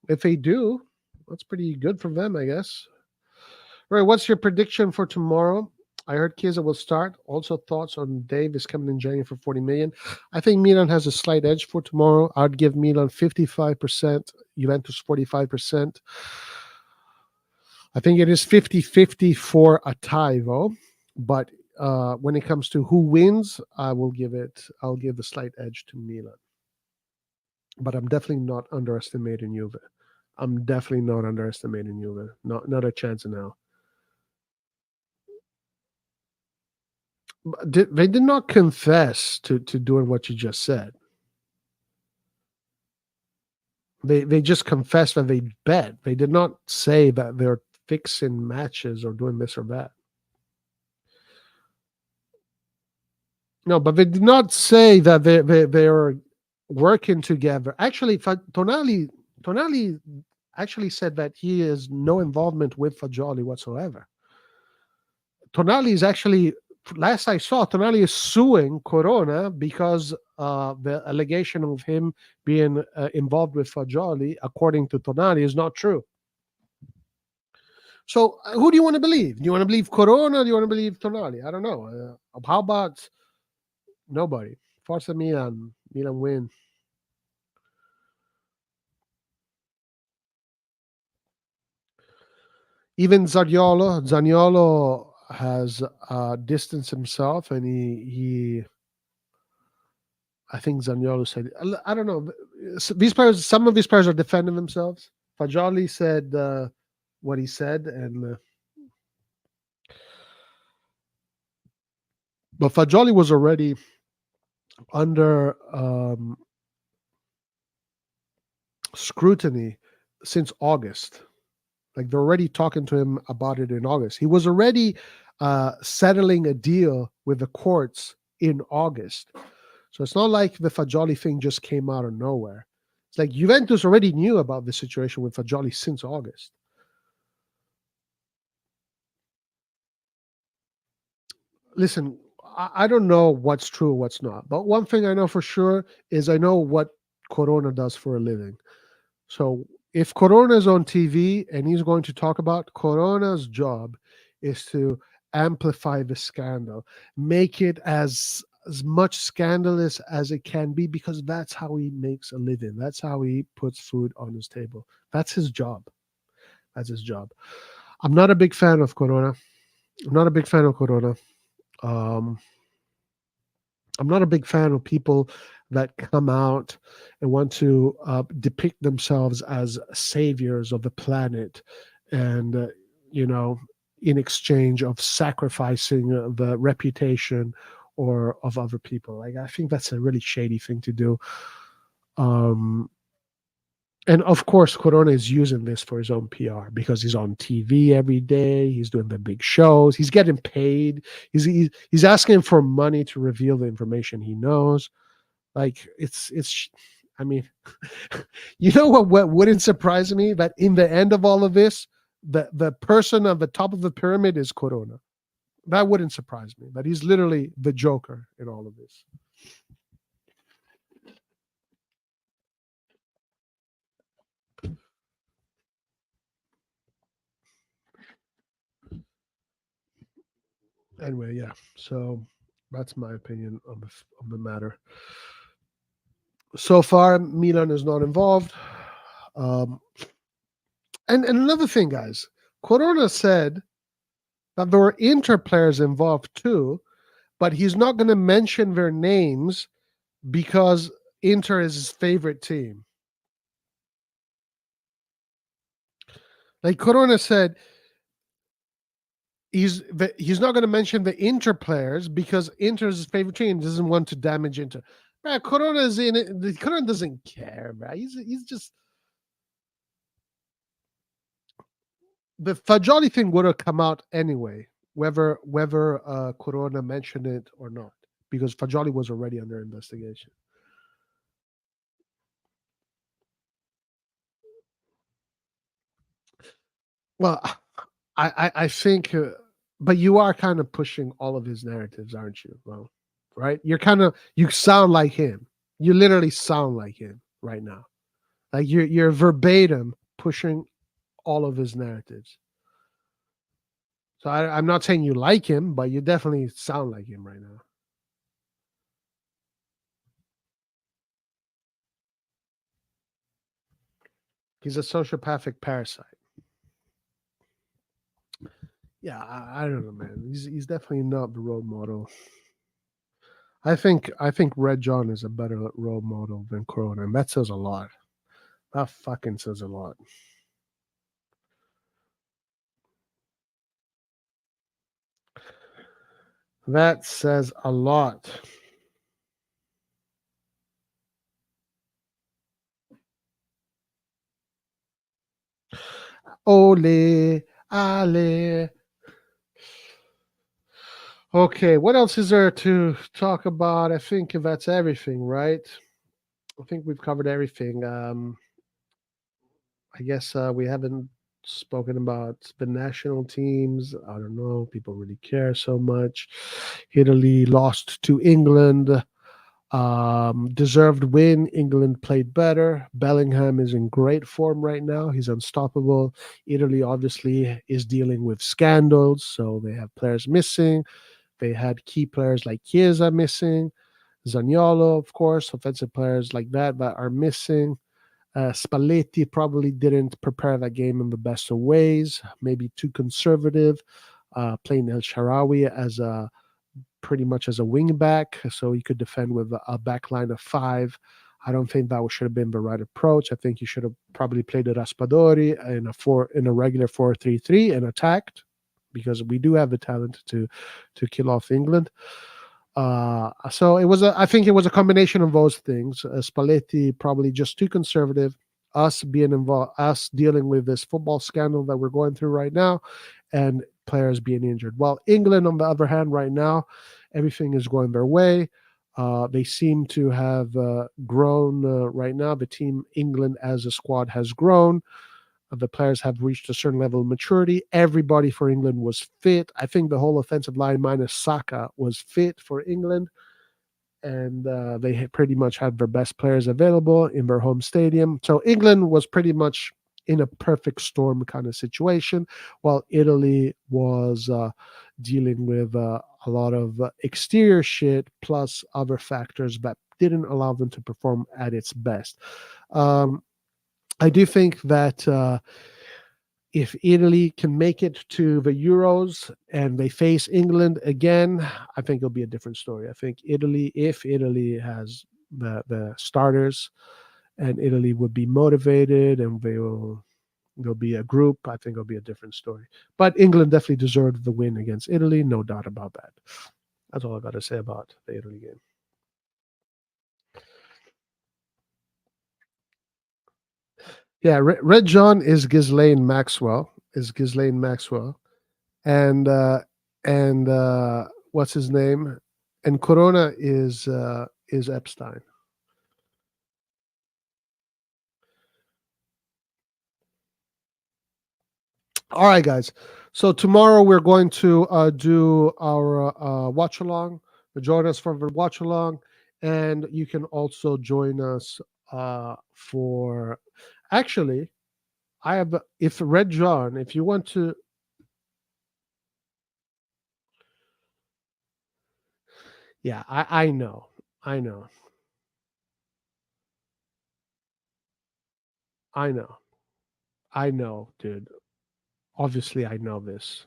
If they do, that's pretty good for them, I guess. All right, what's your prediction for tomorrow? I heard Chiesa will start. Also, thoughts on Davis coming in January for 40 million. I think Milan has a slight edge for tomorrow. I'd give Milan 55%, Juventus 45%. I think it is 50-50 for a tie, though. But when it comes to who wins, I'll give the slight edge to Milan. But I'm definitely not underestimating Juve. I'm definitely not underestimating Juve. Not a chance in hell. They did not confess to doing what you just said. They just confessed that they bet. They did not say that they're fixing matches or doing this or that. No, but they did not say that they are working together. Actually, Tonali actually said that he has no involvement with Fagioli whatsoever. Tonali is actually, last I saw, Tonali is suing Corona because the allegation of him being involved with Fagioli, according to Tonali, is not true. So who do you want to believe? Do you want to believe Corona or do you want to believe Tonali? I don't know. How about nobody? Forza Milan. Milan win. Even Zaniolo has distanced himself, and he I think Zaniolo said, I don't know. These players, some of these players are defending themselves. Fagioli said what he said, and but Fagioli was already under scrutiny since August. Like they're already talking to him about it in August. He was already settling a deal with the courts in August. So it's not like the Fagioli thing just came out of nowhere. It's like Juventus already knew about the situation with Fagioli since August. Listen, I don't know what's true, what's not. But one thing I know for sure is I know what Corona does for a living. So if Corona is on TV and he's going to talk about, Corona's job is to amplify the scandal, make it as much scandalous as it can be, because that's how he makes a living. That's how he puts food on his table. That's his job. That's his job. I'm not a big fan of Corona. I'm not a big fan of Corona. I'm not a big fan of people that come out and want to depict themselves as saviors of the planet, and in exchange of sacrificing the reputation or of other people. Like, I think that's a really shady thing to do. And of course, Corona is using this for his own PR because he's on TV every day. He's doing the big shows. He's getting paid. He's asking for money to reveal the information he knows. Like it's I mean, you know what wouldn't surprise me? That in the end of all of this, the person on the top of the pyramid is Corona. That wouldn't surprise me. That he's literally the Joker in all of this. Anyway, yeah. So that's my opinion on the matter. So far, Milan is not involved. Um, and another thing, guys, Corona said that there were Inter players involved too, but he's not going to mention their names because Inter is his favorite team. Like Corona said, he's not going to mention the Inter players because Inter is his favorite team. Doesn't want to damage Inter. Man, Corona is in it. Corona doesn't care, man. He's just the Fagioli thing would have come out anyway, whether Corona mentioned it or not, because Fagioli was already under investigation. Well, I think, but you are kind of pushing all of his narratives, aren't you? Well, right? You sound like him. You literally sound like him right now. Like you're verbatim pushing all of his narratives. So I'm not saying you like him, but you definitely sound like him right now. He's a sociopathic parasite. Yeah, I don't know, man. He's definitely not the role model. I think Red John is a better role model than Corona, and that says a lot. That fucking says a lot. That says a lot. Ole, ale. Okay, what else is there to talk about? I think that's everything, right? I think we've covered everything. I guess we haven't spoken about the national teams. I don't know. People really care so much. Italy lost to England. Deserved win. England played better. Bellingham is in great form right now. He's unstoppable. Italy obviously is dealing with scandals, so they have players missing. They had key players like Chiesa missing. Zaniolo, of course, offensive players like that are missing. Spalletti probably didn't prepare that game in the best of ways, maybe too conservative, playing El Sharawi as a pretty much as a wing back, so he could defend with a back line of five. I don't think that should have been the right approach. I think he should have probably played a Raspadori in a regular 4-3-3 and attacked, because we do have the talent to kill off England. So I think it was a combination of those things. Spalletti probably just too conservative. Us being involved, us dealing with this football scandal that we're going through right now, and players being injured. While England, on the other hand, right now, everything is going their way. They seem to have grown right now. The team England as a squad has grown. The players have reached a certain level of maturity. Everybody for England was fit. I think the whole offensive line minus Saka was fit for England, and they pretty much had their best players available in their home stadium. So England was pretty much in a perfect storm kind of situation, while Italy was dealing with a lot of exterior shit plus other factors that didn't allow them to perform at its best. Um, I do think that if Italy can make it to the Euros and they face England again, I think it'll be a different story. I think if Italy has the starters and Italy would be motivated and there'll be a group, I think it'll be a different story. But England definitely deserved the win against Italy, no doubt about that. That's all I got to say about the Italy game. Yeah, Red John is Ghislaine Maxwell. And what's his name? And Corona is Epstein. All right, guys. So tomorrow we're going to do our watch along. Join us for the watch along, and you can also join us for. Actually, I have. If Red John, if you want to, yeah, I know, I know, I know, I know, dude. Obviously, I know this.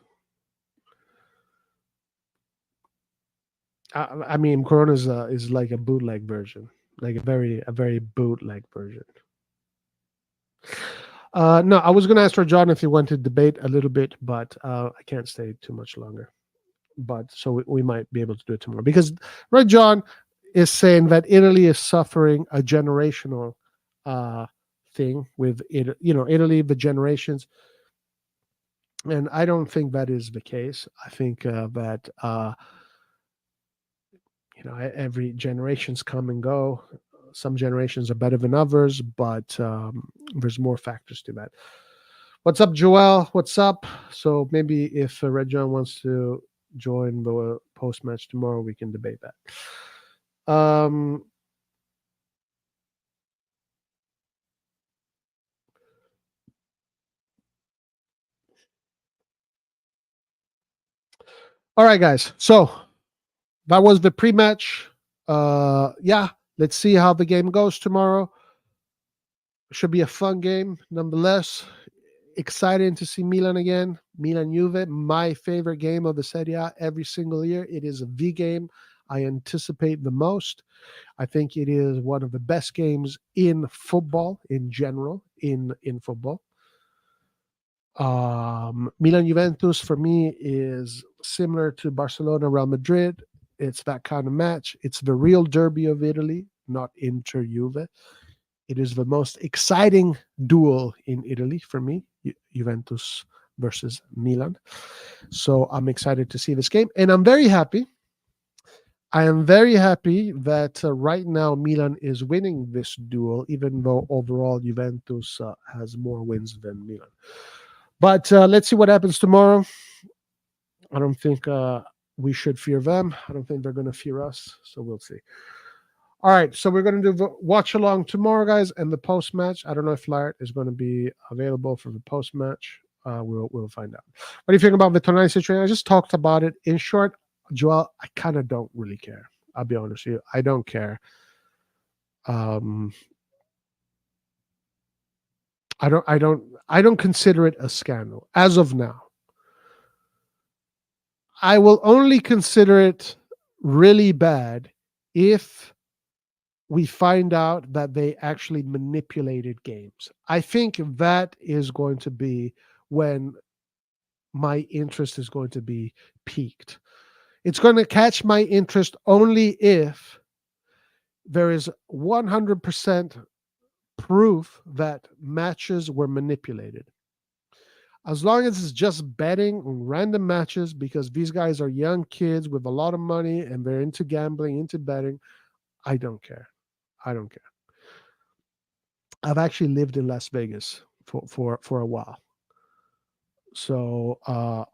I mean, Corona is like a bootleg version, like a very bootleg version. No, I was going to ask for John if he wanted to debate a little bit, but I can't stay too much longer. But so we might be able to do it tomorrow because Red John is saying that Italy is suffering a generational uh, thing with it. You know, Italy, the generations, and I don't think that is the case. I think that every generations come and go. Some generations are better than others, but there's more factors to that. What's up, Joel? What's up? So maybe if Red John wants to join the post match tomorrow, we can debate that. All right, guys. So that was the pre-match. Yeah, let's see how the game goes tomorrow. Should be a fun game, nonetheless. Exciting to see Milan again. Milan Juve, my favorite game of the Serie A every single year. It is a V game I anticipate the most. I think it is one of the best games in football in general. In football, Milan Juventus for me is similar to Barcelona Real Madrid. It's that kind of match. It's the real derby of Italy, not Inter Juve. It is the most exciting duel in Italy for me, Juventus versus Milan. So I'm excited to see this game, and I'm very happy. I am very happy that right now Milan is winning this duel, even though overall Juventus has more wins than Milan. But let's see what happens tomorrow. I don't think we should fear them. I don't think they're going to fear us. So we'll see. All right, so we're going to do the watch along tomorrow, guys, and the post match. I don't know if Lart is going to be available for the post match. We'll find out. What do you think about the tonight situation? I just talked about it. In short, Joel, I kind of don't really care. I'll be honest with you. I don't care. Um, I don't consider it a scandal as of now. I will only consider it really bad if we find out that they actually manipulated games. I think that is going to be when my interest is going to be piqued. It's going to catch my interest only if there is 100% proof that matches were manipulated. As long as it's just betting on random matches because these guys are young kids with a lot of money and they're into gambling, into betting, I don't care. I don't care. I've actually lived in Las Vegas for a while. So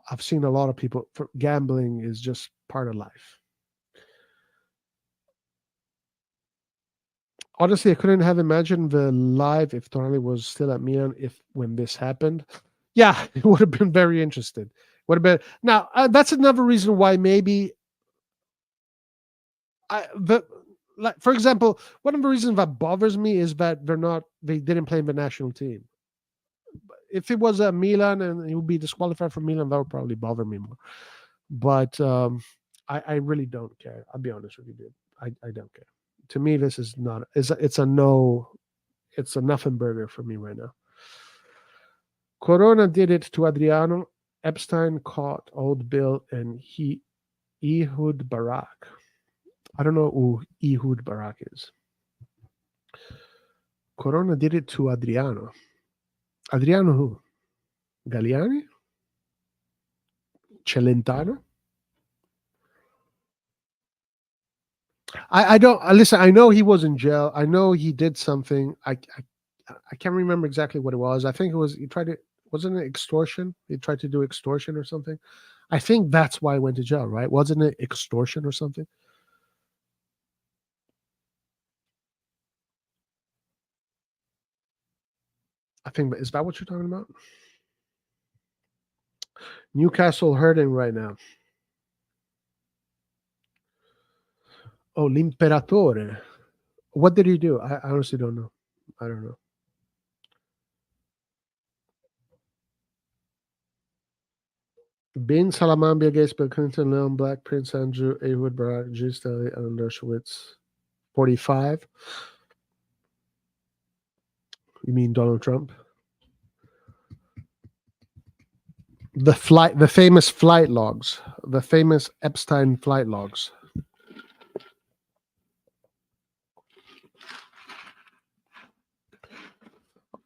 I've seen a lot of people. Gambling is just part of life. Honestly, I couldn't have imagined the live if Tonali was still at Milan if when this happened. Yeah, it would have been very interesting. Would have been now. That's another reason why maybe like for example, one of the reasons that bothers me is that they didn't play in the national team. If it was a Milan and he would be disqualified from Milan, that would probably bother me more. But I really don't care. I'll be honest with you, dude. I don't care. To me, this is not. It's a no. It's a nothing burger for me right now. Corona did it to Adriano. Epstein caught Old Bill and Ehud Barak. I don't know who Ehud Barak is. Corona did it to Adriano. Adriano who? Galliani? Celentano? I don't listen. I know he was in jail. I know he did something. I can't remember exactly what it was. I think it was he tried to Wasn't it extortion? He tried to do extortion or something. I think that's why he went to jail, right? Wasn't it extortion or something? I think, is that what you're talking about? Newcastle hurting right now. Oh, l'imperatore. What did he do? I honestly don't know. I don't know. Bin Salamambia Gates, Bill Clinton, Leon Black, Prince Andrew, Ehud Barak, G. Stanley, and Dershowitz. 45. You mean Donald Trump? The famous flight logs, the famous Epstein flight logs.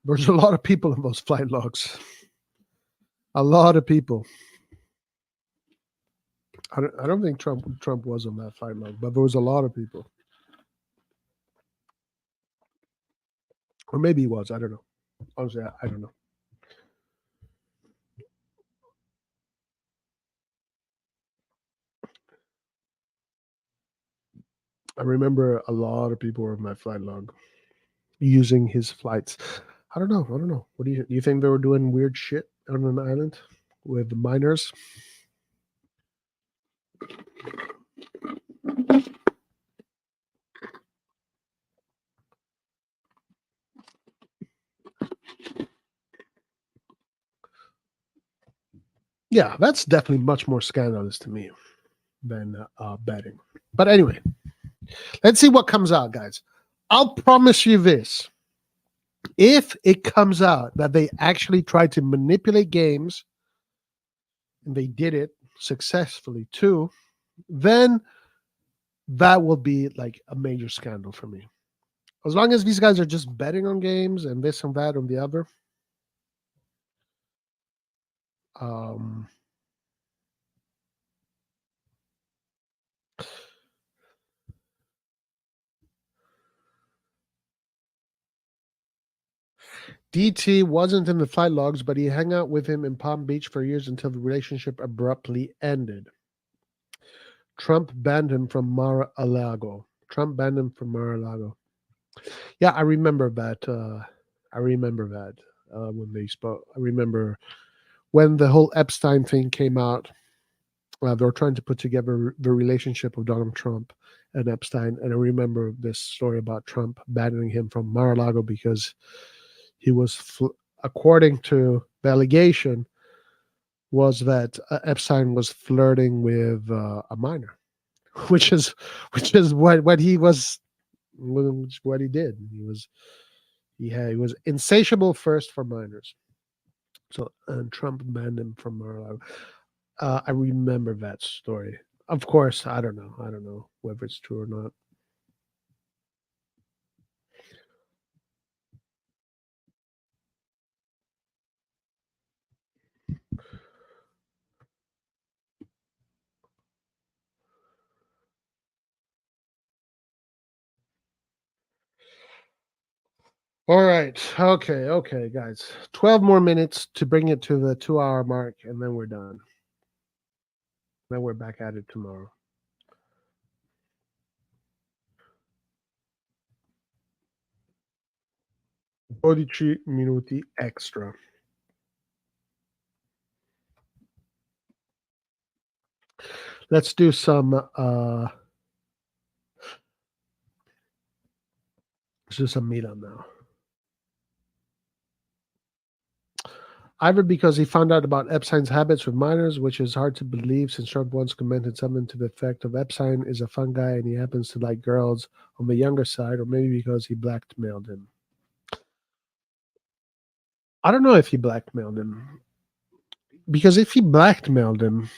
There's a lot of people in those flight logs. A lot of people. I don't think Trump was on that flight log, but there was a lot of people. Or maybe he was. I don't know. Honestly, I don't know. I remember a lot of people were on my flight log using his flights. I don't know. I don't know. What do you think they were doing weird shit on an island with minors? Yeah, that's definitely much more scandalous to me than betting. But anyway, let's see what comes out, guys. I'll promise you this. If it comes out that they actually tried to manipulate games, and they did it successfully too, then that will be like a major scandal for me. As long as these guys are just betting on games and this and that and the other, um, DT wasn't in the flight logs, but he hung out with him in Palm Beach for years until the relationship abruptly ended. Trump banned him from Mar-a-Lago. Trump banned him from Mar-a-Lago. Yeah, I remember that. I remember that when they spoke. I remember when the whole Epstein thing came out. They were trying to put together the relationship of Donald Trump and Epstein, and I remember this story about Trump banning him from Mar-a-Lago because he was, according to the allegation, was that Epstein was flirting with a minor, which is what he was, what he did. He was insatiable first for minors. So and Trump banned him from Mar-a-Lago. I remember that story. Of course, I don't know. I don't know whether it's true or not. All right. Okay. Okay, guys. 12 more minutes to bring it to the 2 hour mark, and then we're done. Then we're back at it tomorrow. Dodici minuti extra. Let's do some Milan now. Either because he found out about Epstein's habits with minors, which is hard to believe since Trump once commented something to the effect of Epstein is a fun guy and he happens to like girls on the younger side, or maybe because he blackmailed him. I don't know if he blackmailed him. Because if he blackmailed him,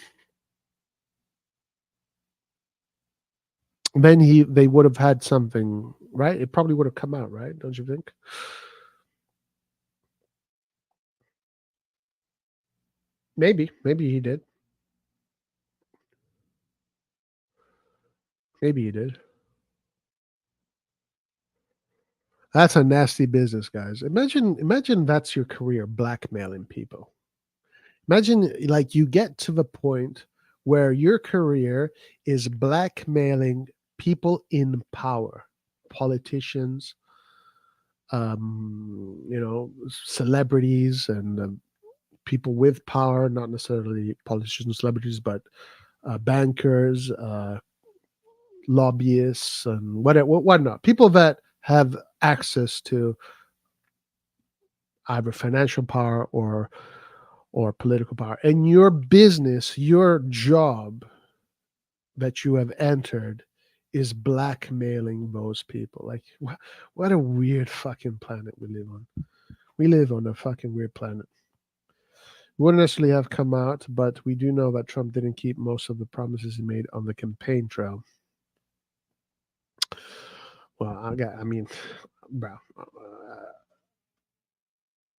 then they would have had something, right? It probably would have come out, right? Don't you think? Maybe he did. Maybe he did. That's a nasty business, guys. Imagine that's your career, blackmailing people. Imagine like you get to the point where your career is blackmailing people in power, politicians, celebrities and people with power, not necessarily politicians, celebrities, but bankers, lobbyists, and whatnot. People that have access to either financial power or political power. And your business, your job that you have entered is blackmailing those people. Like, what a weird fucking planet we live on. We live on a fucking weird planet. Wouldn't necessarily have come out, but we do know that Trump didn't keep most of the promises he made on the campaign trail. Well, I mean, bro.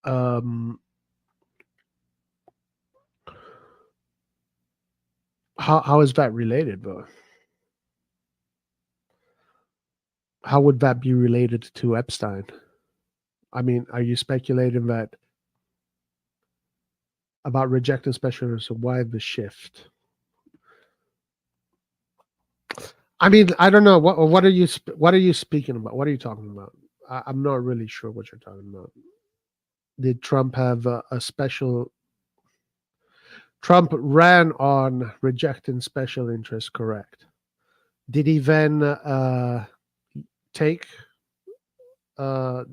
Um, how is that related, though? How would that be related to Epstein? I mean, are you speculating that about rejecting specialists? Why the shift? I mean, I don't know. What are you speaking about? What are you talking about? I'm not really sure what you're talking about. Did Trump have a special? Trump ran on rejecting special interests, correct? Did he then take uh,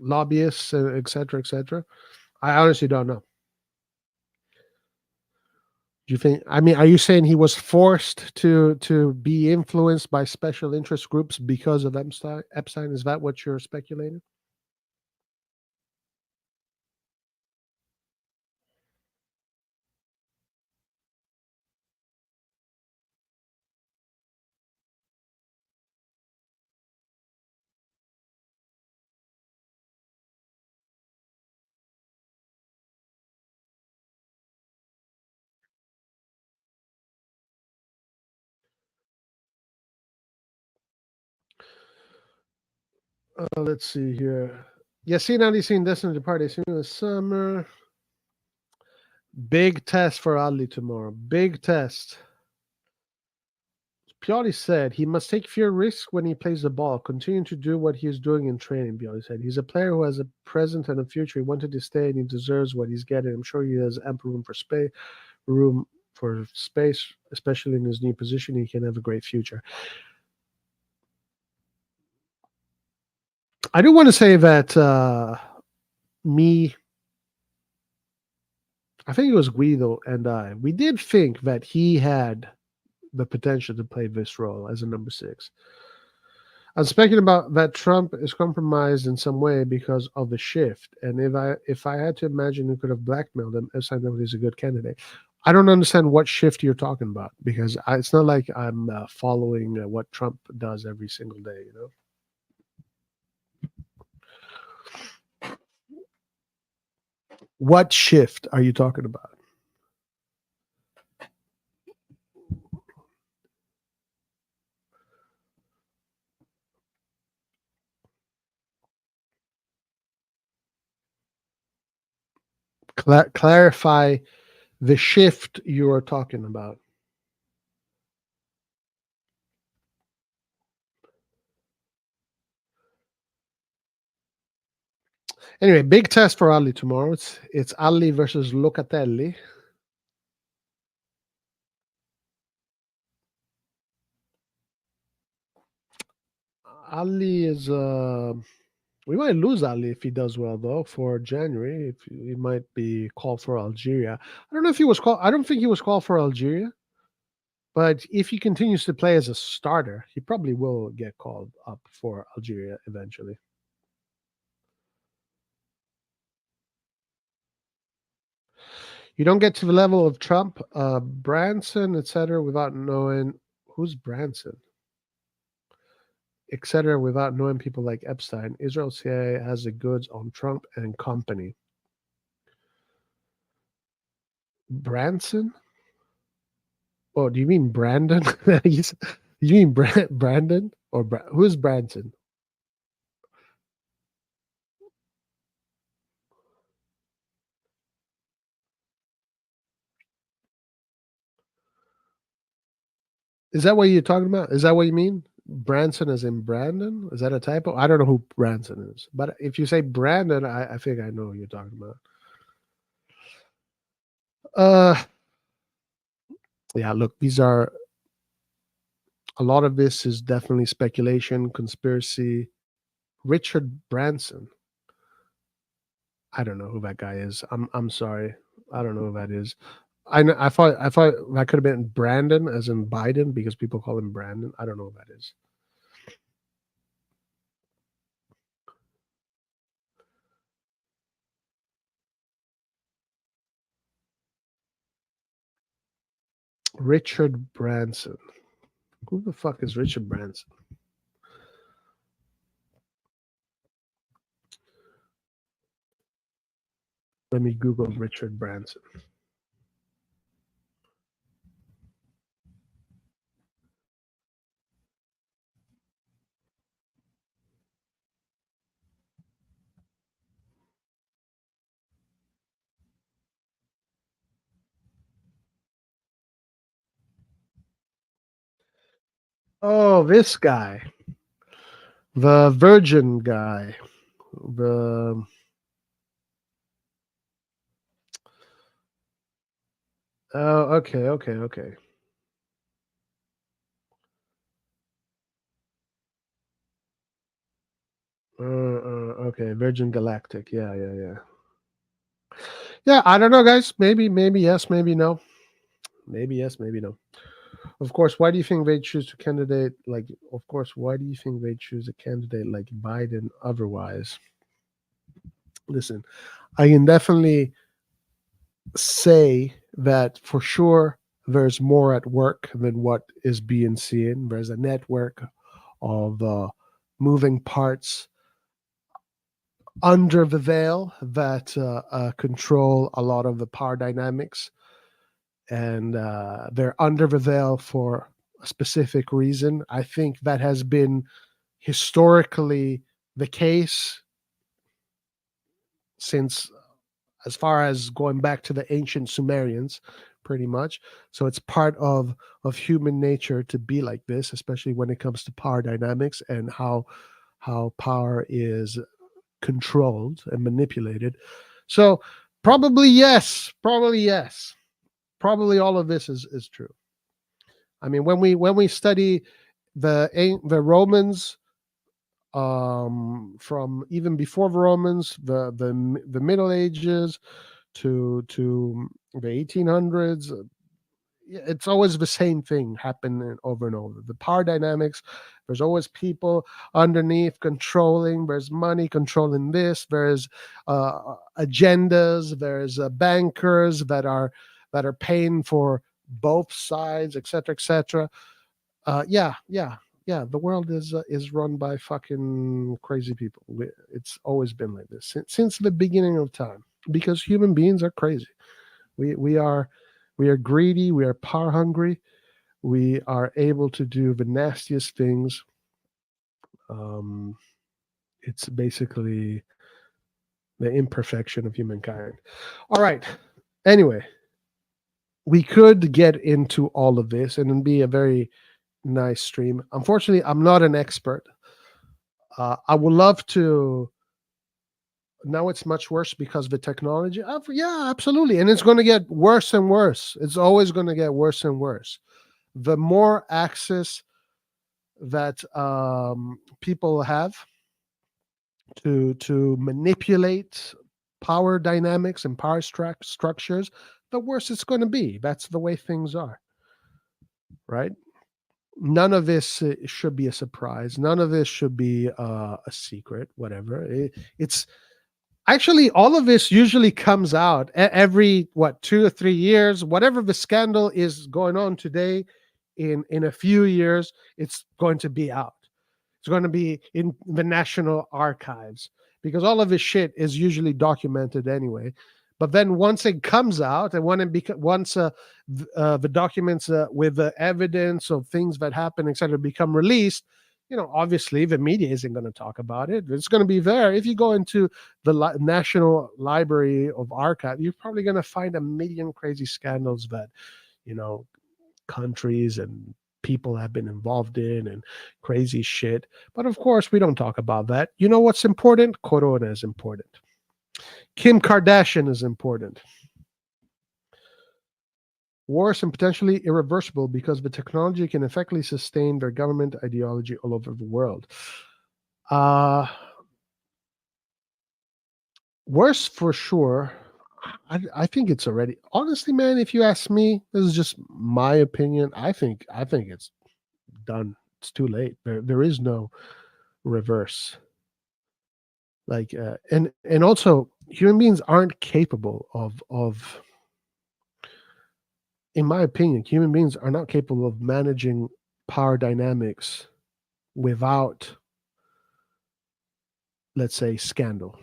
lobbyists, et cetera, et cetera? I honestly don't know. Do you think? I mean, are you saying he was forced to be influenced by special interest groups because of Epstein? Epstein, is that what you're speculating? Let's see here. Yeah, seen Destiny Party seen in the summer. Big test for Ali tomorrow. Big test. Pioli said he must take fewer risks when he plays the ball, continue to do what he is doing in training, Pioli said. He's a player who has a present and a future. He wanted to stay and he deserves what he's getting. I'm sure he has ample room for space, especially in his new position. He can have a great future. I do want to say that I think it was Guido and we did think that he had the potential to play this role as a number 6. I'm speculating about that Trump is compromised in some way because of the shift. And if I had to imagine who could have blackmailed him, Epstein is a good candidate. I don't understand what shift you're talking about because it's not like I'm following what Trump does every single day, you know? What shift are you talking about? Clarify the shift you are talking about. Anyway, big test for Ali tomorrow. It's Ali versus Locatelli. Ali is we might lose Ali if he does well though for January. If he might be called for Algeria. I don't know if he was called. I don't think he was called for Algeria. But if he continues to play as a starter, he probably will get called up for Algeria eventually. You don't get to the level of Trump, Branson, etc., without knowing who's Branson, etc., without knowing people like Epstein. Israel CIA has the goods on Trump and company. Branson? Oh, do you mean Brandon? You mean Brandon or who's Branson? Is that what you're talking about? Is that what you mean? Branson is in Brandon? Is that a typo? I don't know who Branson is, but if you say Brandon, I think I know who you're talking about. Uh, yeah. Look, these are a lot of this is definitely speculation, conspiracy. Richard Branson. I don't know who that guy is. I'm sorry. I don't know who that is. I thought that could have been Brandon, as in Biden, because people call him Brandon. I don't know who that is. Richard Branson. Who the fuck is Richard Branson? Let me Google Richard Branson. Oh, this guy, the Virgin guy, the oh, okay, okay, okay. Okay, Virgin Galactic. Yeah, yeah, yeah. Yeah, I don't know, guys. Maybe yes, maybe no. Maybe yes, maybe no. Of course, why do you think they choose a candidate like? Of course, why do you think they choose a candidate like Biden? Otherwise, listen, I can definitely say that for sure there's more at work than what is being seen. There's a network of moving parts under the veil that control a lot of the power dynamics, and they're under the veil for a specific reason. I think that has been historically the case since, as far as going back to the ancient Sumerians, pretty much. So it's part of human nature to be like this, especially when it comes to power dynamics and how power is controlled and manipulated. So probably yes, probably yes, probably all of this is true. I mean, when we study the Romans, from even before the Romans, the Middle Ages to the 1800s, it's always the same thing happening over and over. The power dynamics, there's always people underneath controlling. There's money controlling this. There's agendas. There's bankers that are paying for both sides, etc., etc. Yeah, yeah, yeah. The world is run by fucking crazy people. It's always been like this since the beginning of time, because human beings are crazy. We are greedy. We are power hungry. We are able to do the nastiest things. Um, it's basically the imperfection of humankind. All right. Anyway, we could get into all of this and it'd be a very nice stream. Unfortunately, I'm not an expert. I would love to. Now it's much worse because of the technology. Yeah, absolutely. And it's going to get worse and worse. It's always going to get worse and worse. The more access that people have to manipulate power dynamics and power structures, the worse it's going to be. That's the way things are, right? None of this should be a surprise. None of this should be a secret. Whatever. It's actually, all of this usually comes out every 2 or 3 years. Whatever the scandal is going on today, in a few years, it's going to be out. It's going to be in the National Archives, because all of this shit is usually documented anyway. But then once it comes out, and once the documents with the evidence of things that happen, etc., become released, obviously the media isn't going to talk about it. It's going to be there. If you go into the National Library of Archive, you're probably going to find a million crazy scandals that, countries and people have been involved in and crazy shit. But of course, we don't talk about that. You know what's important? Corona is important. Kim Kardashian is important. Worse and potentially irreversible because the technology can effectively sustain their government ideology all over the world. Uh, Worse for sure. I think it's already, honestly, man. If you ask me, this is just my opinion. I think it's done. It's too late. There is no reverse. Like and also human beings aren't capable of, in my opinion, human beings are not capable of managing power dynamics without, let's say, scandal,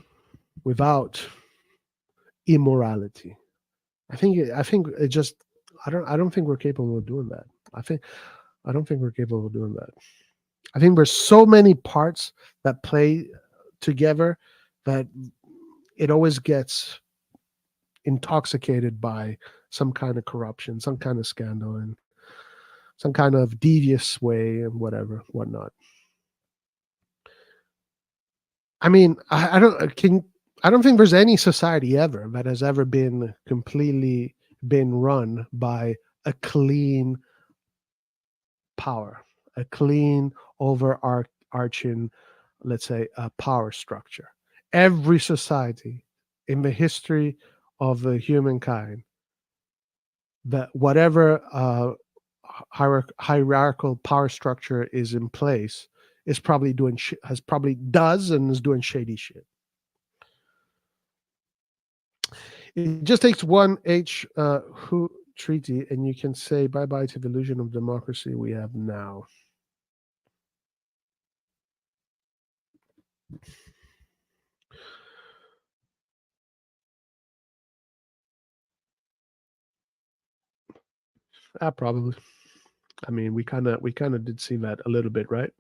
without immorality. I think it just, I don't think we're capable of doing that. I don't think we're capable of doing that. I think there's so many parts that play together that it always gets intoxicated by some kind of corruption, some kind of scandal, and some kind of devious way and whatever, whatnot. I mean, I don't think there's any society ever that has ever been completely been run by a clean power, a clean overarching, let's say, a power structure. Every society in the history of the humankind, that whatever hierarchical power structure is in place, is probably doing has probably does and is doing shady shit. It just takes one who treaty, and you can say bye bye to the illusion of democracy we have now. Probably. I mean, we kind of did see that a little bit, right?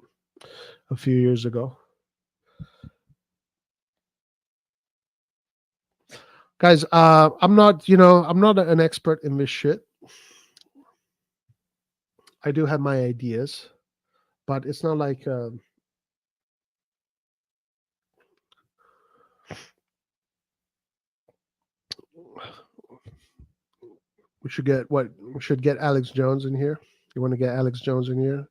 A few years ago. Guys, I'm not an expert in this shit. I do have my ideas, but it's not like we should get Alex Jones in here. You want to get Alex Jones in here?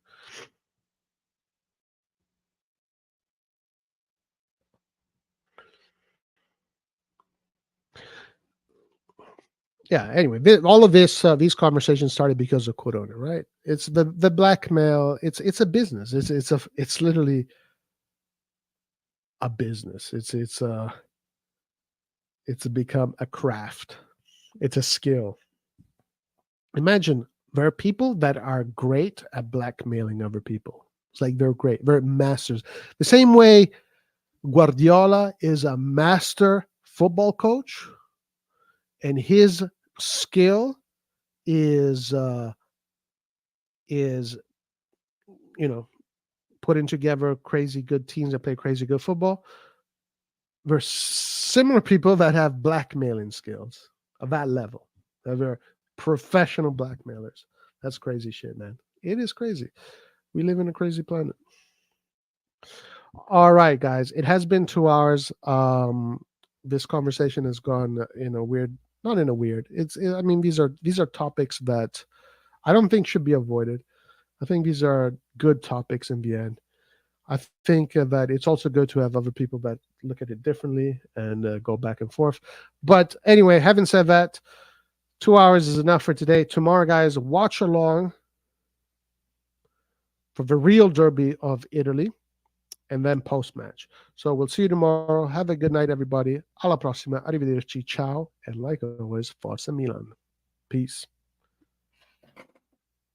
Yeah. Anyway, all of this, these conversations started because of Corona, right? It's the blackmail. It's a business. It's literally a business. It's become a craft. It's a skill. Imagine there are people that are great at blackmailing other people. It's like they're great. They're masters. The same way Guardiola is a master football coach, and his skill is you know putting together crazy good teams that play crazy good football. There's similar people that have blackmailing skills of that level. They're professional blackmailers. That's crazy shit, man. It is crazy. We live in a crazy planet. All right, guys. It has been 2 hours. This conversation has gone in a weird, not in a weird. I mean, these are topics that I don't think should be avoided. I think these are good topics in the end. I think that it's also good to have other people that look at it differently and go back and forth. But anyway, having said that, 2 hours is enough for today. Tomorrow, guys, watch along for the real derby of Italy and then post match. So we'll see you tomorrow. Have a good night, everybody. Alla prossima. Arrivederci. Ciao. And like always, Forza Milan. Peace.